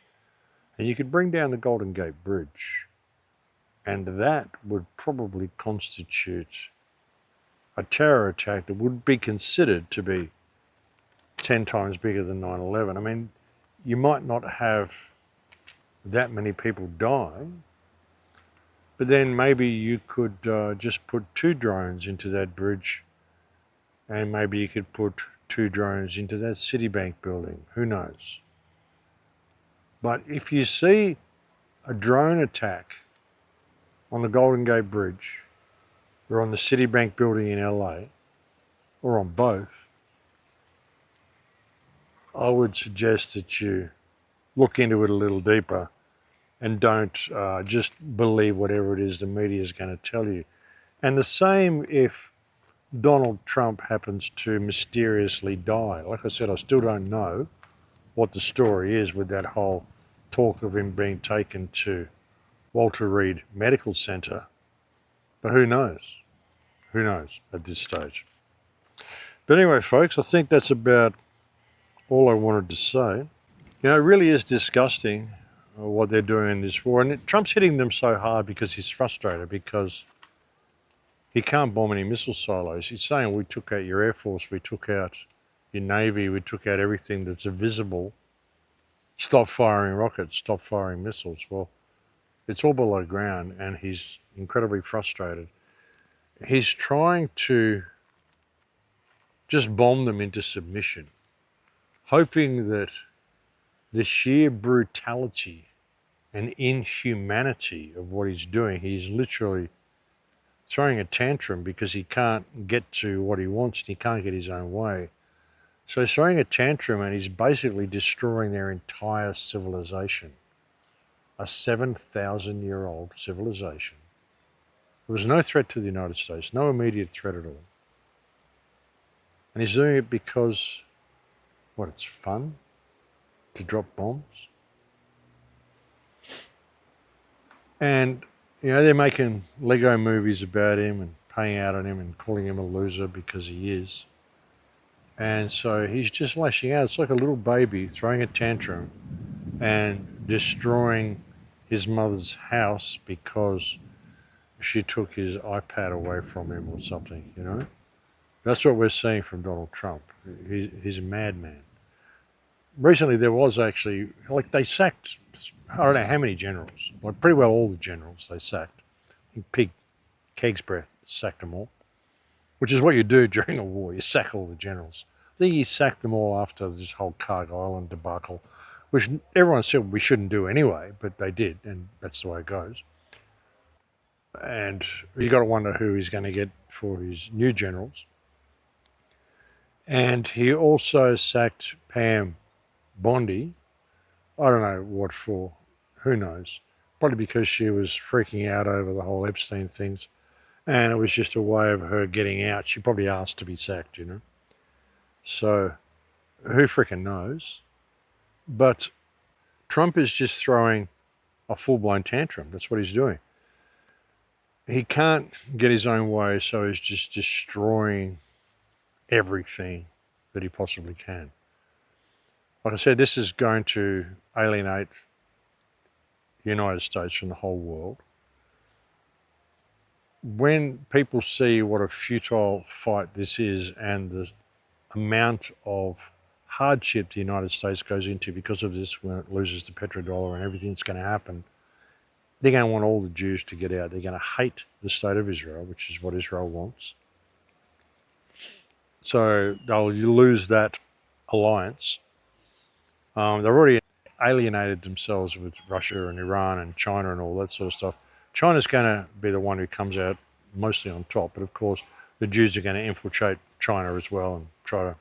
And you could bring down the Golden Gate Bridge. And that would probably constitute a terror attack that would be considered to be 10 times bigger than 9/11. I mean, you might not have that many people die, but then maybe you could just put two drones into that bridge, and maybe you could put two drones into that Citibank building. Who knows? But if you see a drone attack on the Golden Gate Bridge, or on the Citibank building in LA, or on both, I would suggest that you look into it a little deeper and don't just believe whatever it is the media is going to tell you. And the same if Donald Trump happens to mysteriously die. Like I said, I still don't know what the story is with that whole talk of him being taken to Walter Reed Medical Center. But who knows? Who knows at this stage? But anyway, folks, I think that's about all I wanted to say. You know, it really is disgusting what they're doing in this war. And Trump's hitting them so hard because he's frustrated, because he can't bomb any missile silos. He's saying, we took out your Air Force, we took out your Navy, we took out everything that's visible. Stop firing rockets, stop firing missiles. Well, it's all below ground, and he's incredibly frustrated. He's trying to just bomb them into submission, hoping that the sheer brutality and inhumanity of what he's doing, he's literally throwing a tantrum because he can't get to what he wants and he can't get his own way. So he's throwing a tantrum and he's basically destroying their entire civilization. A 7,000-year-old civilization. There was no threat to the United States, no immediate threat at all. And he's doing it because, what, it's fun to drop bombs? And, you know, they're making Lego movies about him and paying out on him and calling him a loser because he is. And so he's just lashing out. It's like a little baby throwing a tantrum and destroying his mother's house because she took his iPad away from him or something, you know? That's what we're seeing from Donald Trump. He's a madman. Recently there was actually, like, they sacked, I don't know how many generals, like pretty well all the generals they sacked. I think Kegsbreath sacked them all, which is what you do during a war, you sack all the generals. I think he sacked them all after this whole Carg Island debacle, which everyone said we shouldn't do anyway, but they did, and that's the way it goes. And you got to wonder who he's going to get for his new generals. And he also sacked Pam Bondi. I don't know what for. Who knows? Probably because she was freaking out over the whole Epstein things. And it was just a way of her getting out. She probably asked to be sacked, you know. So who freaking knows? But Trump is just throwing a full-blown tantrum. That's what he's doing. He can't get his own way, so he's just destroying everything that he possibly can. Like I said, this is going to alienate the United States from the whole world. When people see what a futile fight this is and the amount of hardship the United States goes into because of this, when it loses the petrodollar and everything that's going to happen, they're going to want all the Jews to get out. They're going to hate the state of Israel, which is what Israel wants. So they'll lose that alliance. They've already alienated themselves with Russia and Iran and China and all that sort of stuff. China's going to be the one who comes out mostly on top, but of course the Jews are going to infiltrate China as well and try to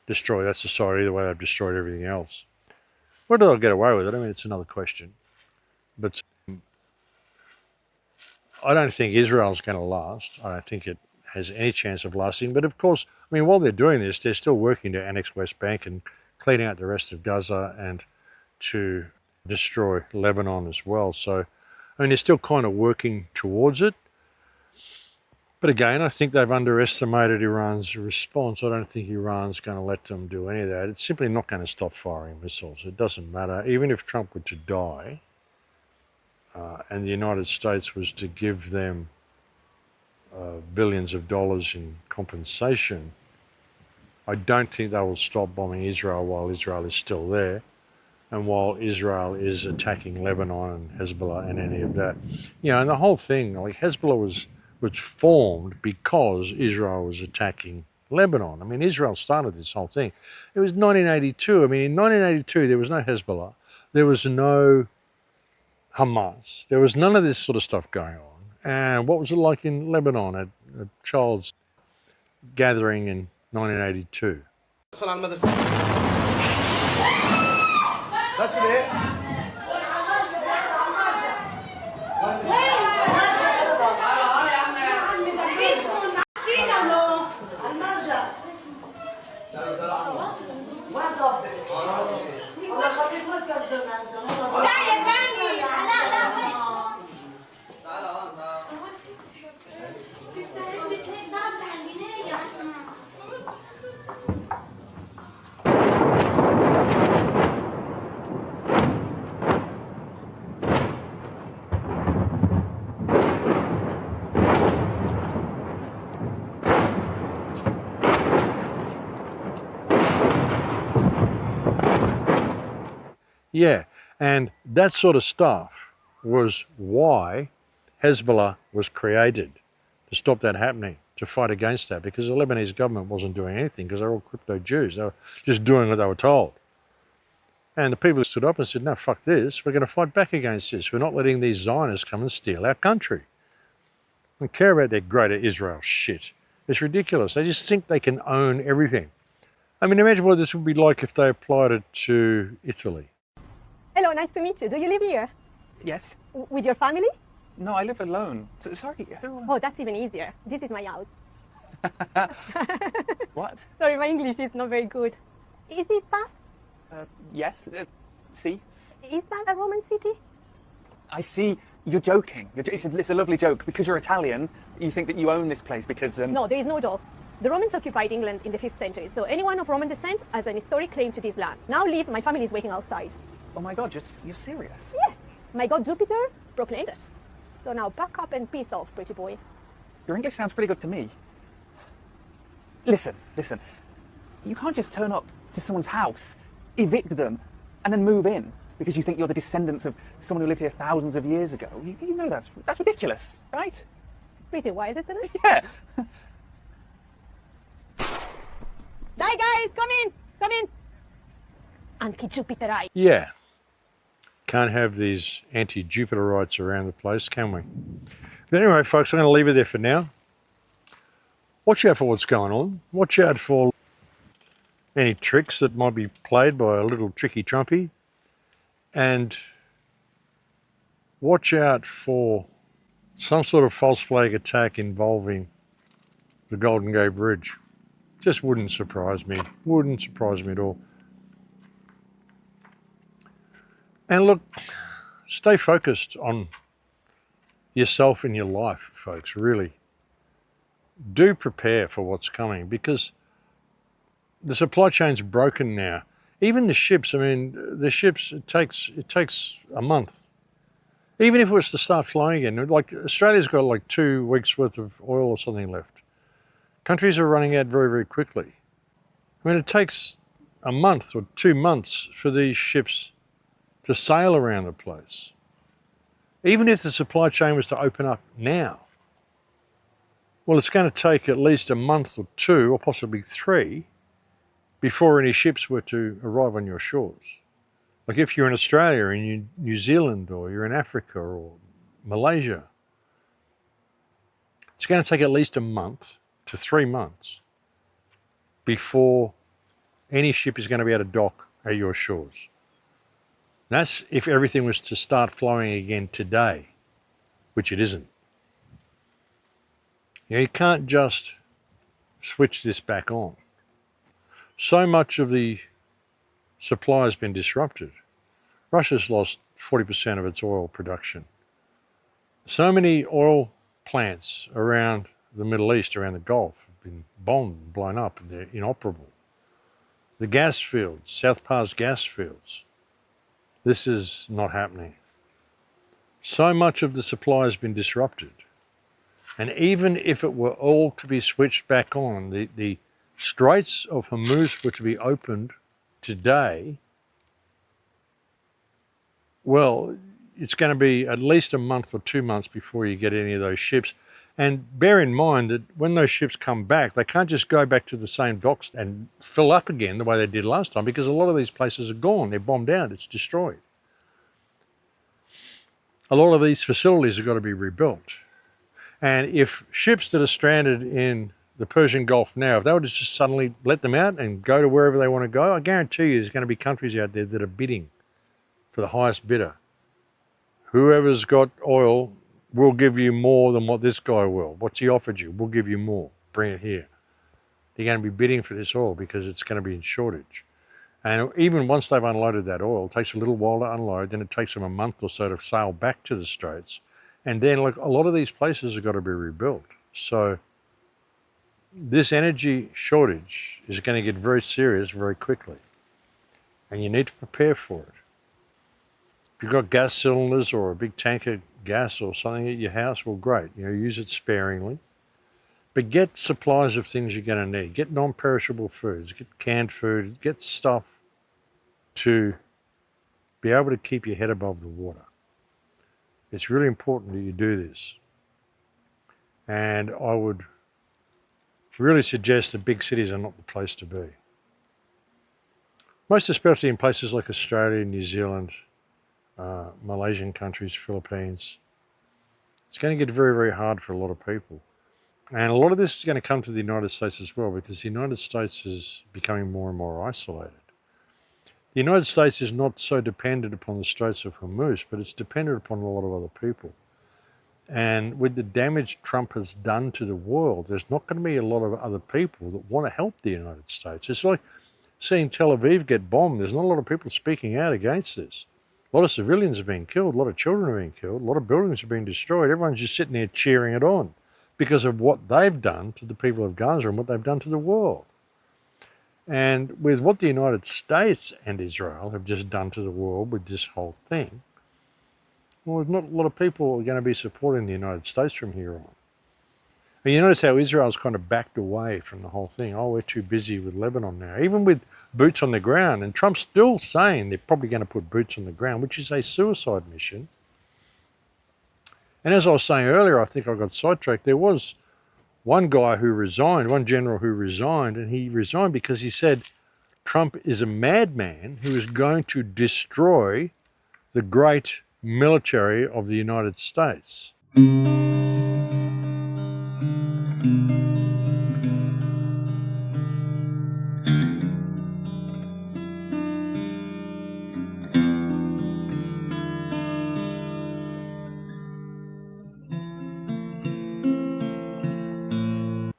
destroy that society the way they've destroyed everything else. Whether they'll get away with it, I mean, it's another question. But I don't think Israel's going to last. I don't think it has any chance of lasting. But of course, I mean, while they're doing this, they're still working to annex West Bank and clean out the rest of Gaza and to destroy Lebanon as well. So, I mean, they're still kind of working towards it. But again, I think they've underestimated Iran's response. I don't think Iran's going to let them do any of that. It's simply not going to stop firing missiles. It doesn't matter. Even if Trump were to die and the United States was to give them billions of dollars in compensation, I don't think they will stop bombing Israel while Israel is still there and while Israel is attacking Lebanon and Hezbollah and any of that. You know, and the whole thing, like Hezbollah was formed because Israel was attacking Lebanon. I mean, Israel started this whole thing. It was 1982. I mean, in 1982, there was no Hezbollah. There was no Hamas. There was none of this sort of stuff going on. And what was it like in Lebanon at a child's gathering in 1982? That's it. Yeah, and that sort of stuff was why Hezbollah was created, to stop that happening, to fight against that, because the Lebanese government wasn't doing anything because they're all crypto Jews. They were just doing what they were told. And the people stood up and said, no, fuck this. We're going to fight back against this. We're not letting these Zionists come and steal our country. I don't care about their greater Israel shit. It's ridiculous. They just think they can own everything. I mean, imagine what this would be like if they applied it to Italy. Hello, nice to meet you. Do you live here? Yes. With your family? No, I live alone. Sorry, who? Oh, that's even easier. This is my house. What? Sorry, my English is not very good. Is this fast? Yes. See? Is that a Roman city? I see. You're joking. It's a lovely joke. Because you're Italian, you think that you own this place because... No, there is no joke. The Romans occupied England in the 5th century, so anyone of Roman descent has an historic claim to this land. Now leave, my family is waiting outside. Oh my God, you're serious? Yes. My god Jupiter proclaimed it. So now back up and peace off, pretty boy. Your English sounds pretty good to me. Listen. You can't just turn up to someone's house, evict them, and then move in because you think you're the descendants of someone who lived here thousands of years ago. You know that's ridiculous, right? It's pretty wild, isn't it? Yeah. Hi guys, come in. anti-Jupiterite. Yeah. Can't have these anti-Jupiterites around the place, can we? But anyway, folks, I'm going to leave it there for now. Watch out for what's going on. Watch out for any tricks that might be played by a little tricky Trumpy. And watch out for some sort of false flag attack involving the Golden Gate Bridge. Just wouldn't surprise me. Wouldn't surprise me at all. And look, stay focused on yourself and your life, folks, really. Do prepare for what's coming, because the supply chain's broken now. Even the ships, I mean, the ships, it takes a month. Even if it was to start flying again, like Australia's got like 2 weeks worth of oil or something left. Countries are running out very, very quickly. I mean, it takes a month or 2 months for these ships to sail around the place. Even if the supply chain was to open up now, well, it's going to take at least a month or 2 or possibly 3 before any ships were to arrive on your shores. Like if you're in Australia, in New Zealand, or you're in Africa or Malaysia, it's going to take at least a month to 3 months before any ship is going to be able to dock at your shores. That's if everything was to start flowing again today, which it isn't. You can't just switch this back on. So much of the supply has been disrupted. Russia's lost 40% of its oil production. So many oil plants around the Middle East, around the Gulf, have been bombed, blown up, and they're inoperable. The gas fields, South Pars gas fields, this is not happening. So much of the supply has been disrupted. And even if it were all to be switched back on, the Straits of Hormuz were to be opened today, well, it's going to be at least a month or 2 months before you get any of those ships. And bear in mind that when those ships come back, they can't just go back to the same docks and fill up again the way they did last time, because a lot of these places are gone. They're bombed out. It's destroyed. A lot of these facilities have got to be rebuilt. And if ships that are stranded in the Persian Gulf now, if they were to just suddenly let them out and go to wherever they want to go, I guarantee you there's going to be countries out there that are bidding for the highest bidder. Whoever's got oil, we'll give you more than what this guy will. What's he offered you? We'll give you more. Bring it here. They're going to be bidding for this oil because it's going to be in shortage. And even once they've unloaded that oil, it takes a little while to unload, then it takes them a month or so to sail back to the Straits. And then like a lot of these places have got to be rebuilt. So this energy shortage is going to get very serious very quickly. And you need to prepare for it. If you've got gas cylinders or a big tank of gas or something at your house, well, great. Use it sparingly. But get supplies of things you're going to need. Get non-perishable foods. Get canned food. Get stuff to be able to keep your head above the water. It's really important that you do this. And I would really suggest that big cities are not the place to be. Most especially in places like Australia, New Zealand, Malaysian countries, Philippines. It's going to get very, very hard for a lot of people. And a lot of this is going to come to the United States as well, because the United States is becoming more and more isolated. The United States is not so dependent upon the Straits of Hormuz, but it's dependent upon a lot of other people. And with the damage Trump has done to the world, there's not going to be a lot of other people that want to help the United States. It's like seeing Tel Aviv get bombed. There's not a lot of people speaking out against this. A lot of civilians are being killed. A lot of children are being killed. A lot of buildings are being destroyed. Everyone's just sitting there cheering it on because of what they've done to the people of Gaza and what they've done to the world. And with what the United States and Israel have just done to the world with this whole thing, well, not a lot of people are going to be supporting the United States from here on. And you notice how Israel's kind of backed away from the whole thing. Oh, we're too busy with Lebanon now. Even with boots on the ground. And Trump's still saying they're probably going to put boots on the ground, which is a suicide mission. And as I was saying earlier, I think I got sidetracked. There was one guy who resigned, one general who resigned, and he resigned because he said Trump is a madman who is going to destroy the great military of the United States.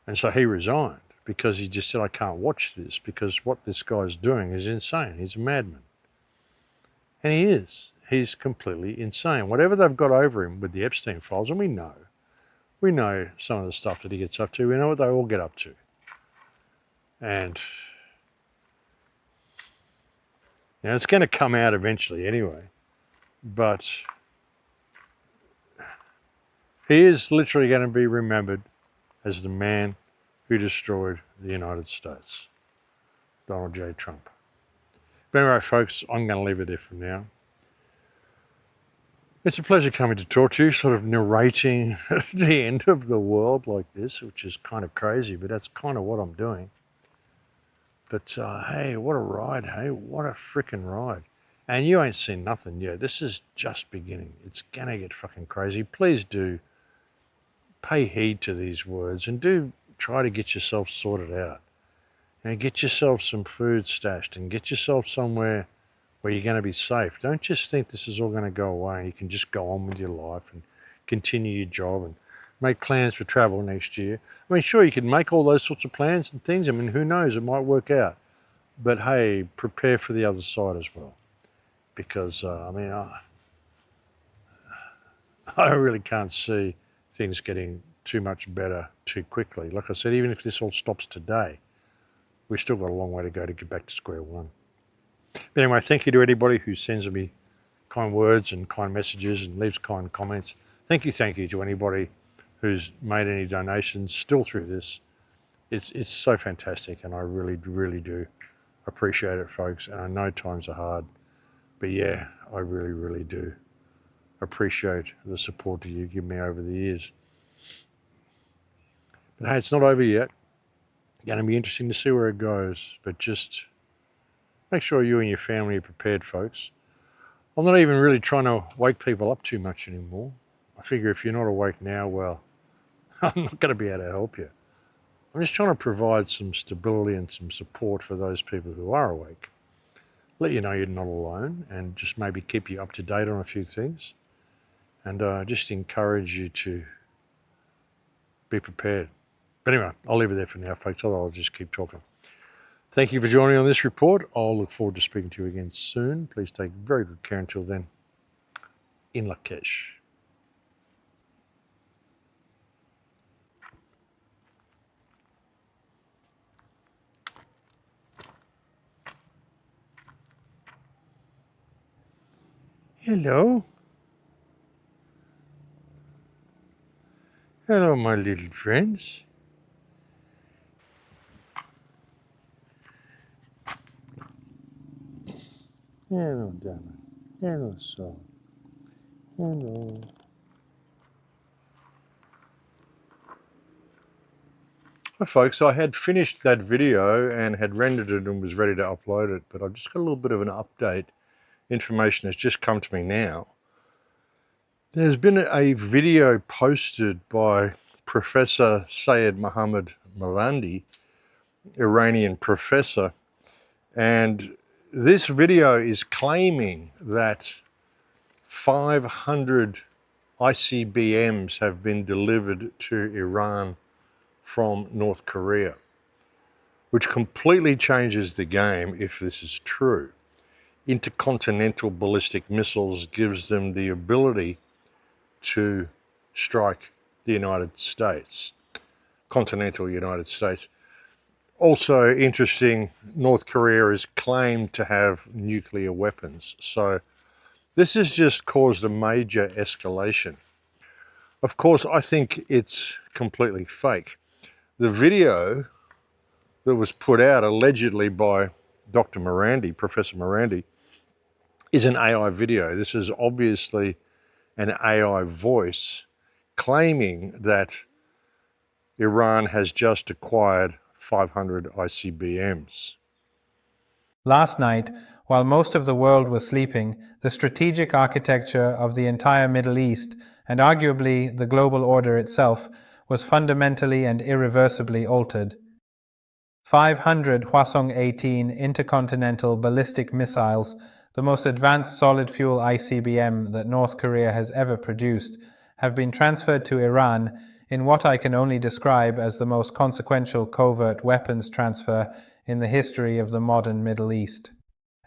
And so he resigned because he just said, I can't watch this because what this guy's doing is insane. He's a madman. And he is. He's completely insane. Whatever they've got over him with the Epstein files, and we know some of the stuff that he gets up to. We know what they all get up to. And now it's going to come out eventually anyway. But he is literally going to be remembered as the man who destroyed the United States, Donald J. Trump. But anyway, folks, I'm going to leave it there for now. It's a pleasure coming to talk to you, sort of narrating the end of the world like this, which is kind of crazy, but that's kind of what I'm doing. But hey, what a ride, hey, what a freaking ride. And you ain't seen nothing yet. This is just beginning. It's going to get fucking crazy. Please do pay heed to these words and do try to get yourself sorted out. And get yourself some food stashed and get yourself somewhere where you're going to be safe. Don't just think this is all going to go away and you can just go on with your life and continue your job and make plans for travel next year. I mean, sure, you can make all those sorts of plans and things. I mean, who knows, it might work out. But hey, prepare for the other side as well. Because, I really can't see things getting too much better too quickly. Like I said, even if this all stops today, we've still got a long way to go to get back to square one. But anyway, thank you to anybody who sends me kind words and kind messages and leaves kind comments. Thank you to anybody who's made any donations still through this. It's so fantastic, and I really, really do appreciate it, folks. And I know times are hard, but yeah, I really, really do appreciate the support that you give me over the years. But hey, it's not over yet. Going to be interesting to see where it goes, but just make sure you and your family are prepared, folks. I'm not even really trying to wake people up too much anymore. I figure if you're not awake now, well, I'm not going to be able to help you. I'm just trying to provide some stability and some support for those people who are awake. Let you know you're not alone and just maybe keep you up to date on a few things. And just encourage you to be prepared. But anyway, I'll leave it there for now, folks. I'll just keep talking. Thank you for joining on this report. I'll look forward to speaking to you again soon. Please take very good care until then. In Lakesh. Hello. Hello, my little friends. Hello, darling. Hello, soul. Hello. Hi, folks. I had finished that video and had rendered it and was ready to upload it, but I've just got a little bit of an update. Information has just come to me now. There's been a video posted by Professor Syed Mohammed Marandi, Iranian professor, and this video is claiming that 500 ICBMs have been delivered to Iran from North Korea, which completely changes the game if this is true. Intercontinental ballistic missiles gives them the ability to strike the United States, continental United States. Also interesting, North Korea is claimed to have nuclear weapons. So this has just caused a major escalation. Of course, I think it's completely fake. The video that was put out allegedly by Dr. Marandi, Professor Marandi, is an AI video. This is obviously an AI voice claiming that Iran has just acquired 500 ICBMs. Last night, while most of the world was sleeping, the strategic architecture of the entire Middle East, and arguably the global order itself, was fundamentally and irreversibly altered. 500 Hwasong-18 intercontinental ballistic missiles, the most advanced solid-fuel ICBM that North Korea has ever produced, have been transferred to Iran in what I can only describe as the most consequential covert weapons transfer in the history of the modern Middle East.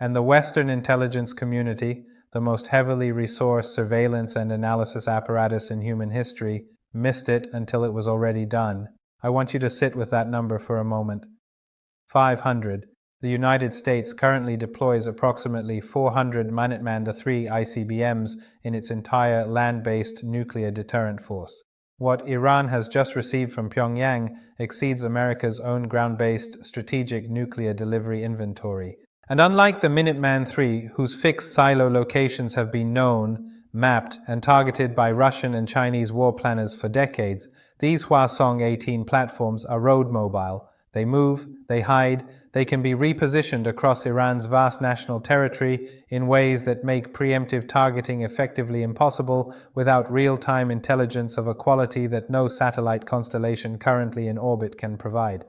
And the Western intelligence community, the most heavily resourced surveillance and analysis apparatus in human history, missed it until it was already done. I want you to sit with that number for a moment. 500. The United States currently deploys approximately 400 Minuteman III ICBMs in its entire land-based nuclear deterrent force. What Iran has just received from Pyongyang exceeds America's own ground-based strategic nuclear delivery inventory. And unlike the Minuteman III, whose fixed silo locations have been known, mapped, and targeted by Russian and Chinese war planners for decades, these Hwasong-18 platforms are road mobile. They move, they hide, they can be repositioned across Iran's vast national territory in ways that make preemptive targeting effectively impossible without real-time intelligence of a quality that no satellite constellation currently in orbit can provide.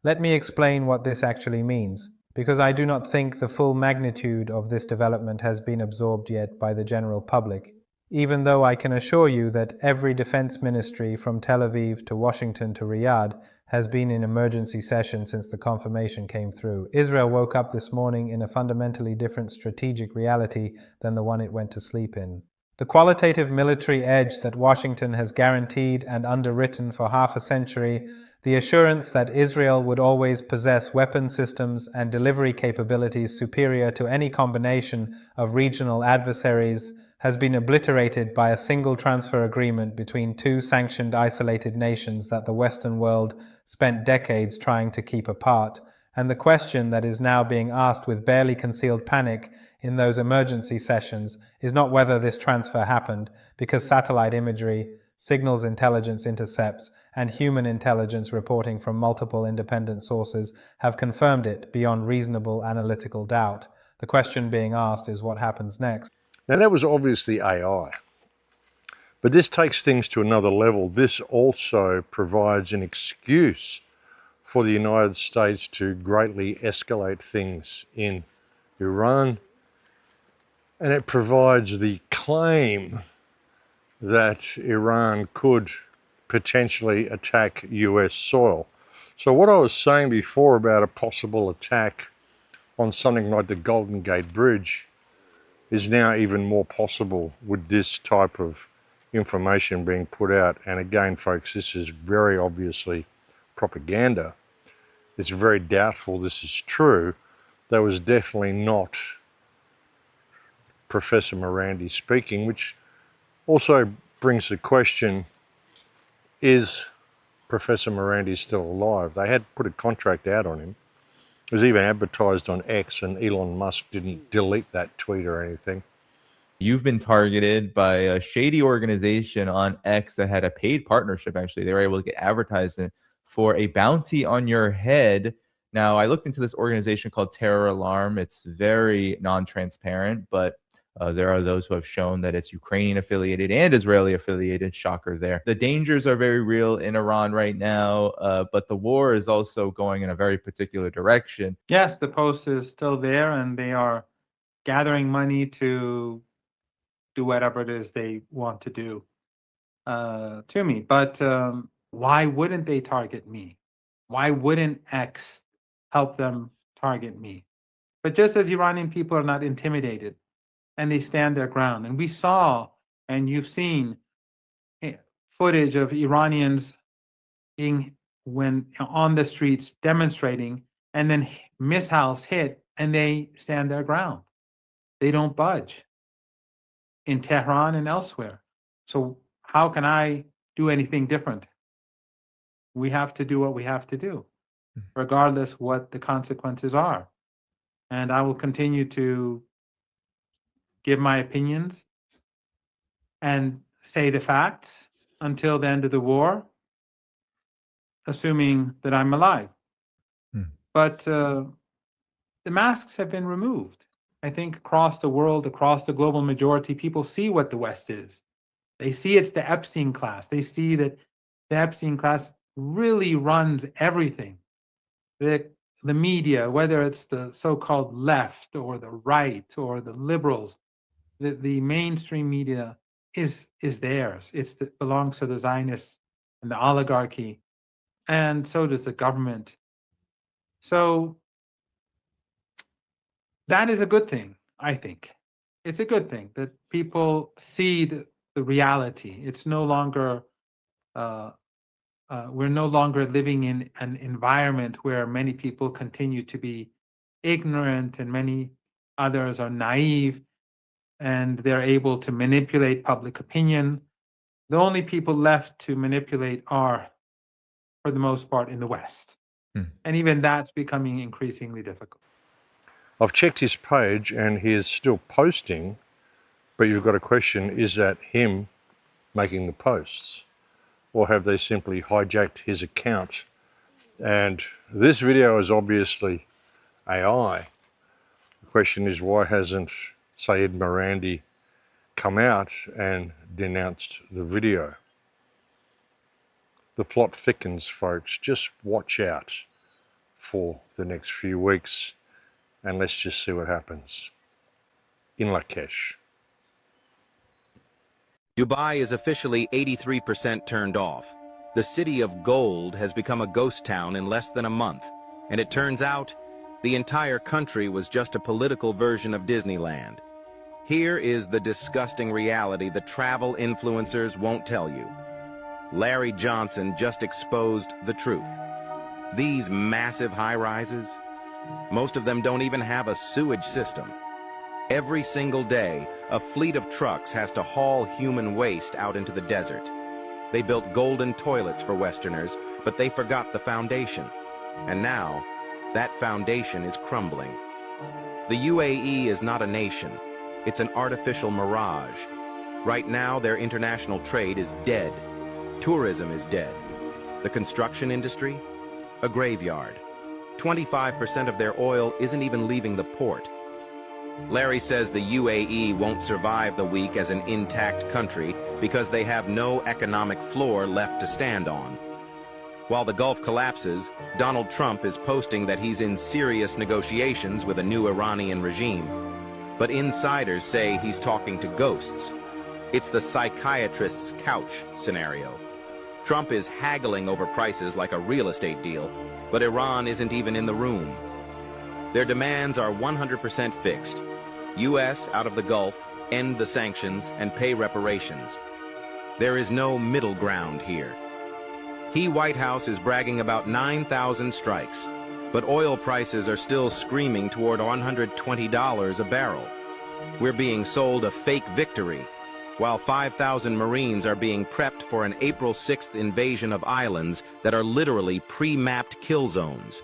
Let me explain what this actually means, because I do not think the full magnitude of this development has been absorbed yet by the general public, even though I can assure you that every defense ministry from Tel Aviv to Washington to Riyadh has been in emergency session since the confirmation came through. Israel woke up this morning in a fundamentally different strategic reality than the one it went to sleep in. The qualitative military edge that Washington has guaranteed and underwritten for half a century, the assurance that Israel would always possess weapon systems and delivery capabilities superior to any combination of regional adversaries, has been obliterated by a single transfer agreement between two sanctioned isolated nations that the Western world spent decades trying to keep apart, and the question that is now being asked with barely concealed panic in those emergency sessions is not whether this transfer happened, because satellite imagery, signals intelligence intercepts, and human intelligence reporting from multiple independent sources have confirmed it beyond reasonable analytical doubt. The question being asked is what happens next. Now that was obviously AI, but this takes things to another level. This also provides an excuse for the United States to greatly escalate things in Iran, and it provides the claim that Iran could potentially attack US soil. So what I was saying before about a possible attack on something like the Golden Gate Bridge is now even more possible with this type of information being put out. And again, folks, this is very obviously propaganda. It's very doubtful this is true. That was definitely not Professor Marandi speaking, which also brings the question, is Professor Marandi still alive? They had put a contract out on him. It was even advertised on X, and Elon Musk didn't delete that tweet or anything. You've been targeted by a shady organization on X that had a paid partnership, actually. They were able to get advertising for a bounty on your head. Now, I looked into this organization called Terror Alarm. It's very non-transparent, but there are those who have shown that it's Ukrainian affiliated and Israeli affiliated. Shocker there. The dangers are very real in Iran right now, but the war is also going in a very particular direction. Yes, the post is still there, and they are gathering money to do whatever it is they want to do to me. But why wouldn't they target me? Why wouldn't X help them target me? But just as Iranian people are not intimidated, and they stand their ground. And we saw, and you've seen footage of Iranians being on the streets demonstrating, and then missiles hit, and they stand their ground. They don't budge in Tehran and elsewhere. So how can I do anything different? We have to do what we have to do, regardless what the consequences are. And I will continue to give my opinions and say the facts until the end of the war, assuming that I'm alive. But the masks have been removed. I think across the world, across the global majority, people see what the West is. They see it's the Epstein class. They see that the Epstein class really runs everything. The media, whether it's the so-called left or the right or the liberals, the mainstream media is theirs. It belongs to the Zionists and the oligarchy, and so does the government. So that is a good thing, I think. It's a good thing that people see the reality. It's no longer, we're no longer living in an environment where many people continue to be ignorant and many others are naive and they're able to manipulate public opinion. The only people left to manipulate are, for the most part, in the West. And even that's becoming increasingly difficult. I've checked his page and he is still posting, but you've got a question, is that him making the posts? Or have they simply hijacked his account? And this video is obviously AI. The question is, why hasn't Sayed Marandi come out and denounced the video? The plot thickens, folks. Just watch out for the next few weeks and let's just see what happens in Lakesh. Dubai is officially 83% turned off. The city of gold has become a ghost town in less than a month, and it turns out the entire country was just a political version of Disneyland. Here is the disgusting reality the travel influencers won't tell you. Larry Johnson just exposed the truth. These massive high-rises, most of them don't even have a sewage system. Every single day, a fleet of trucks has to haul human waste out into the desert. They built golden toilets for Westerners, but they forgot the foundation. And now, that foundation is crumbling. The UAE is not a nation. It's an artificial mirage. Right now, their international trade is dead. Tourism is dead. The construction industry? A graveyard. 25% of their oil isn't even leaving the port. Larry says the UAE won't survive the week as an intact country because they have no economic floor left to stand on. While the Gulf collapses, Donald Trump is posting that he's in serious negotiations with a new Iranian regime. But insiders say he's talking to ghosts. It's the psychiatrist's couch scenario. Trump is haggling over prices like a real estate deal, but Iran isn't even in the room. Their demands are 100% fixed. U.S. out of the Gulf, end the sanctions, and pay reparations. There is no middle ground here. He, White House, is bragging about 9,000 strikes, but oil prices are still screaming toward $120 a barrel. We're being sold a fake victory, while 5,000 Marines are being prepped for an April 6th invasion of islands that are literally pre-mapped kill zones.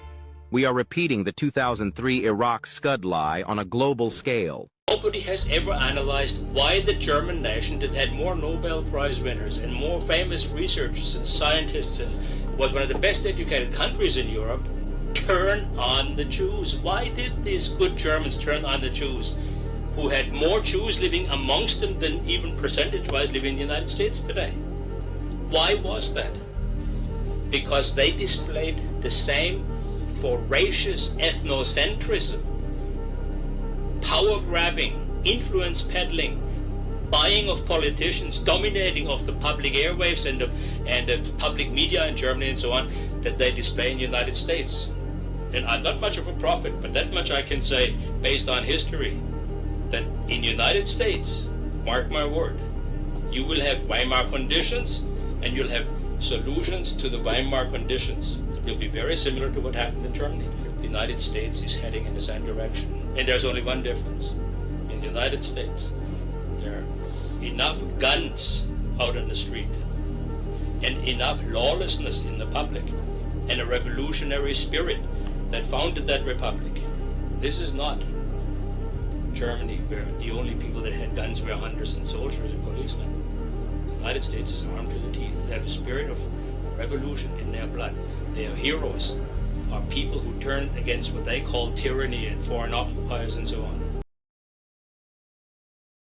We are repeating the 2003 Iraq Scud lie on a global scale. Nobody has ever analyzed why the German nation that had more Nobel Prize winners and more famous researchers and scientists and was one of the best educated countries in Europe turn on the Jews. Why did these good Germans turn on the Jews, who had more Jews living amongst them than even percentage-wise living in the United States today? Why was that? Because they displayed the same voracious ethnocentrism, power-grabbing, influence-peddling, buying of politicians, dominating of the public airwaves and the public media in Germany and so on, that they display in the United States. And I'm not much of a prophet, but that much I can say based on history, that in the United States, mark my word, you will have Weimar conditions and you'll have solutions to the Weimar conditions. It will be very similar to what happened in Germany. The United States is heading in the same direction. And there's only one difference. In the United States, there are enough guns out on the street and enough lawlessness in the public and a revolutionary spirit that founded that republic. This is not Germany, where the only people that had guns were hunters and soldiers and policemen. The United States is armed to the teeth. They have a spirit of revolution in their blood. They are heroes. are people who turned against what they call tyranny and foreign occupiers and so on.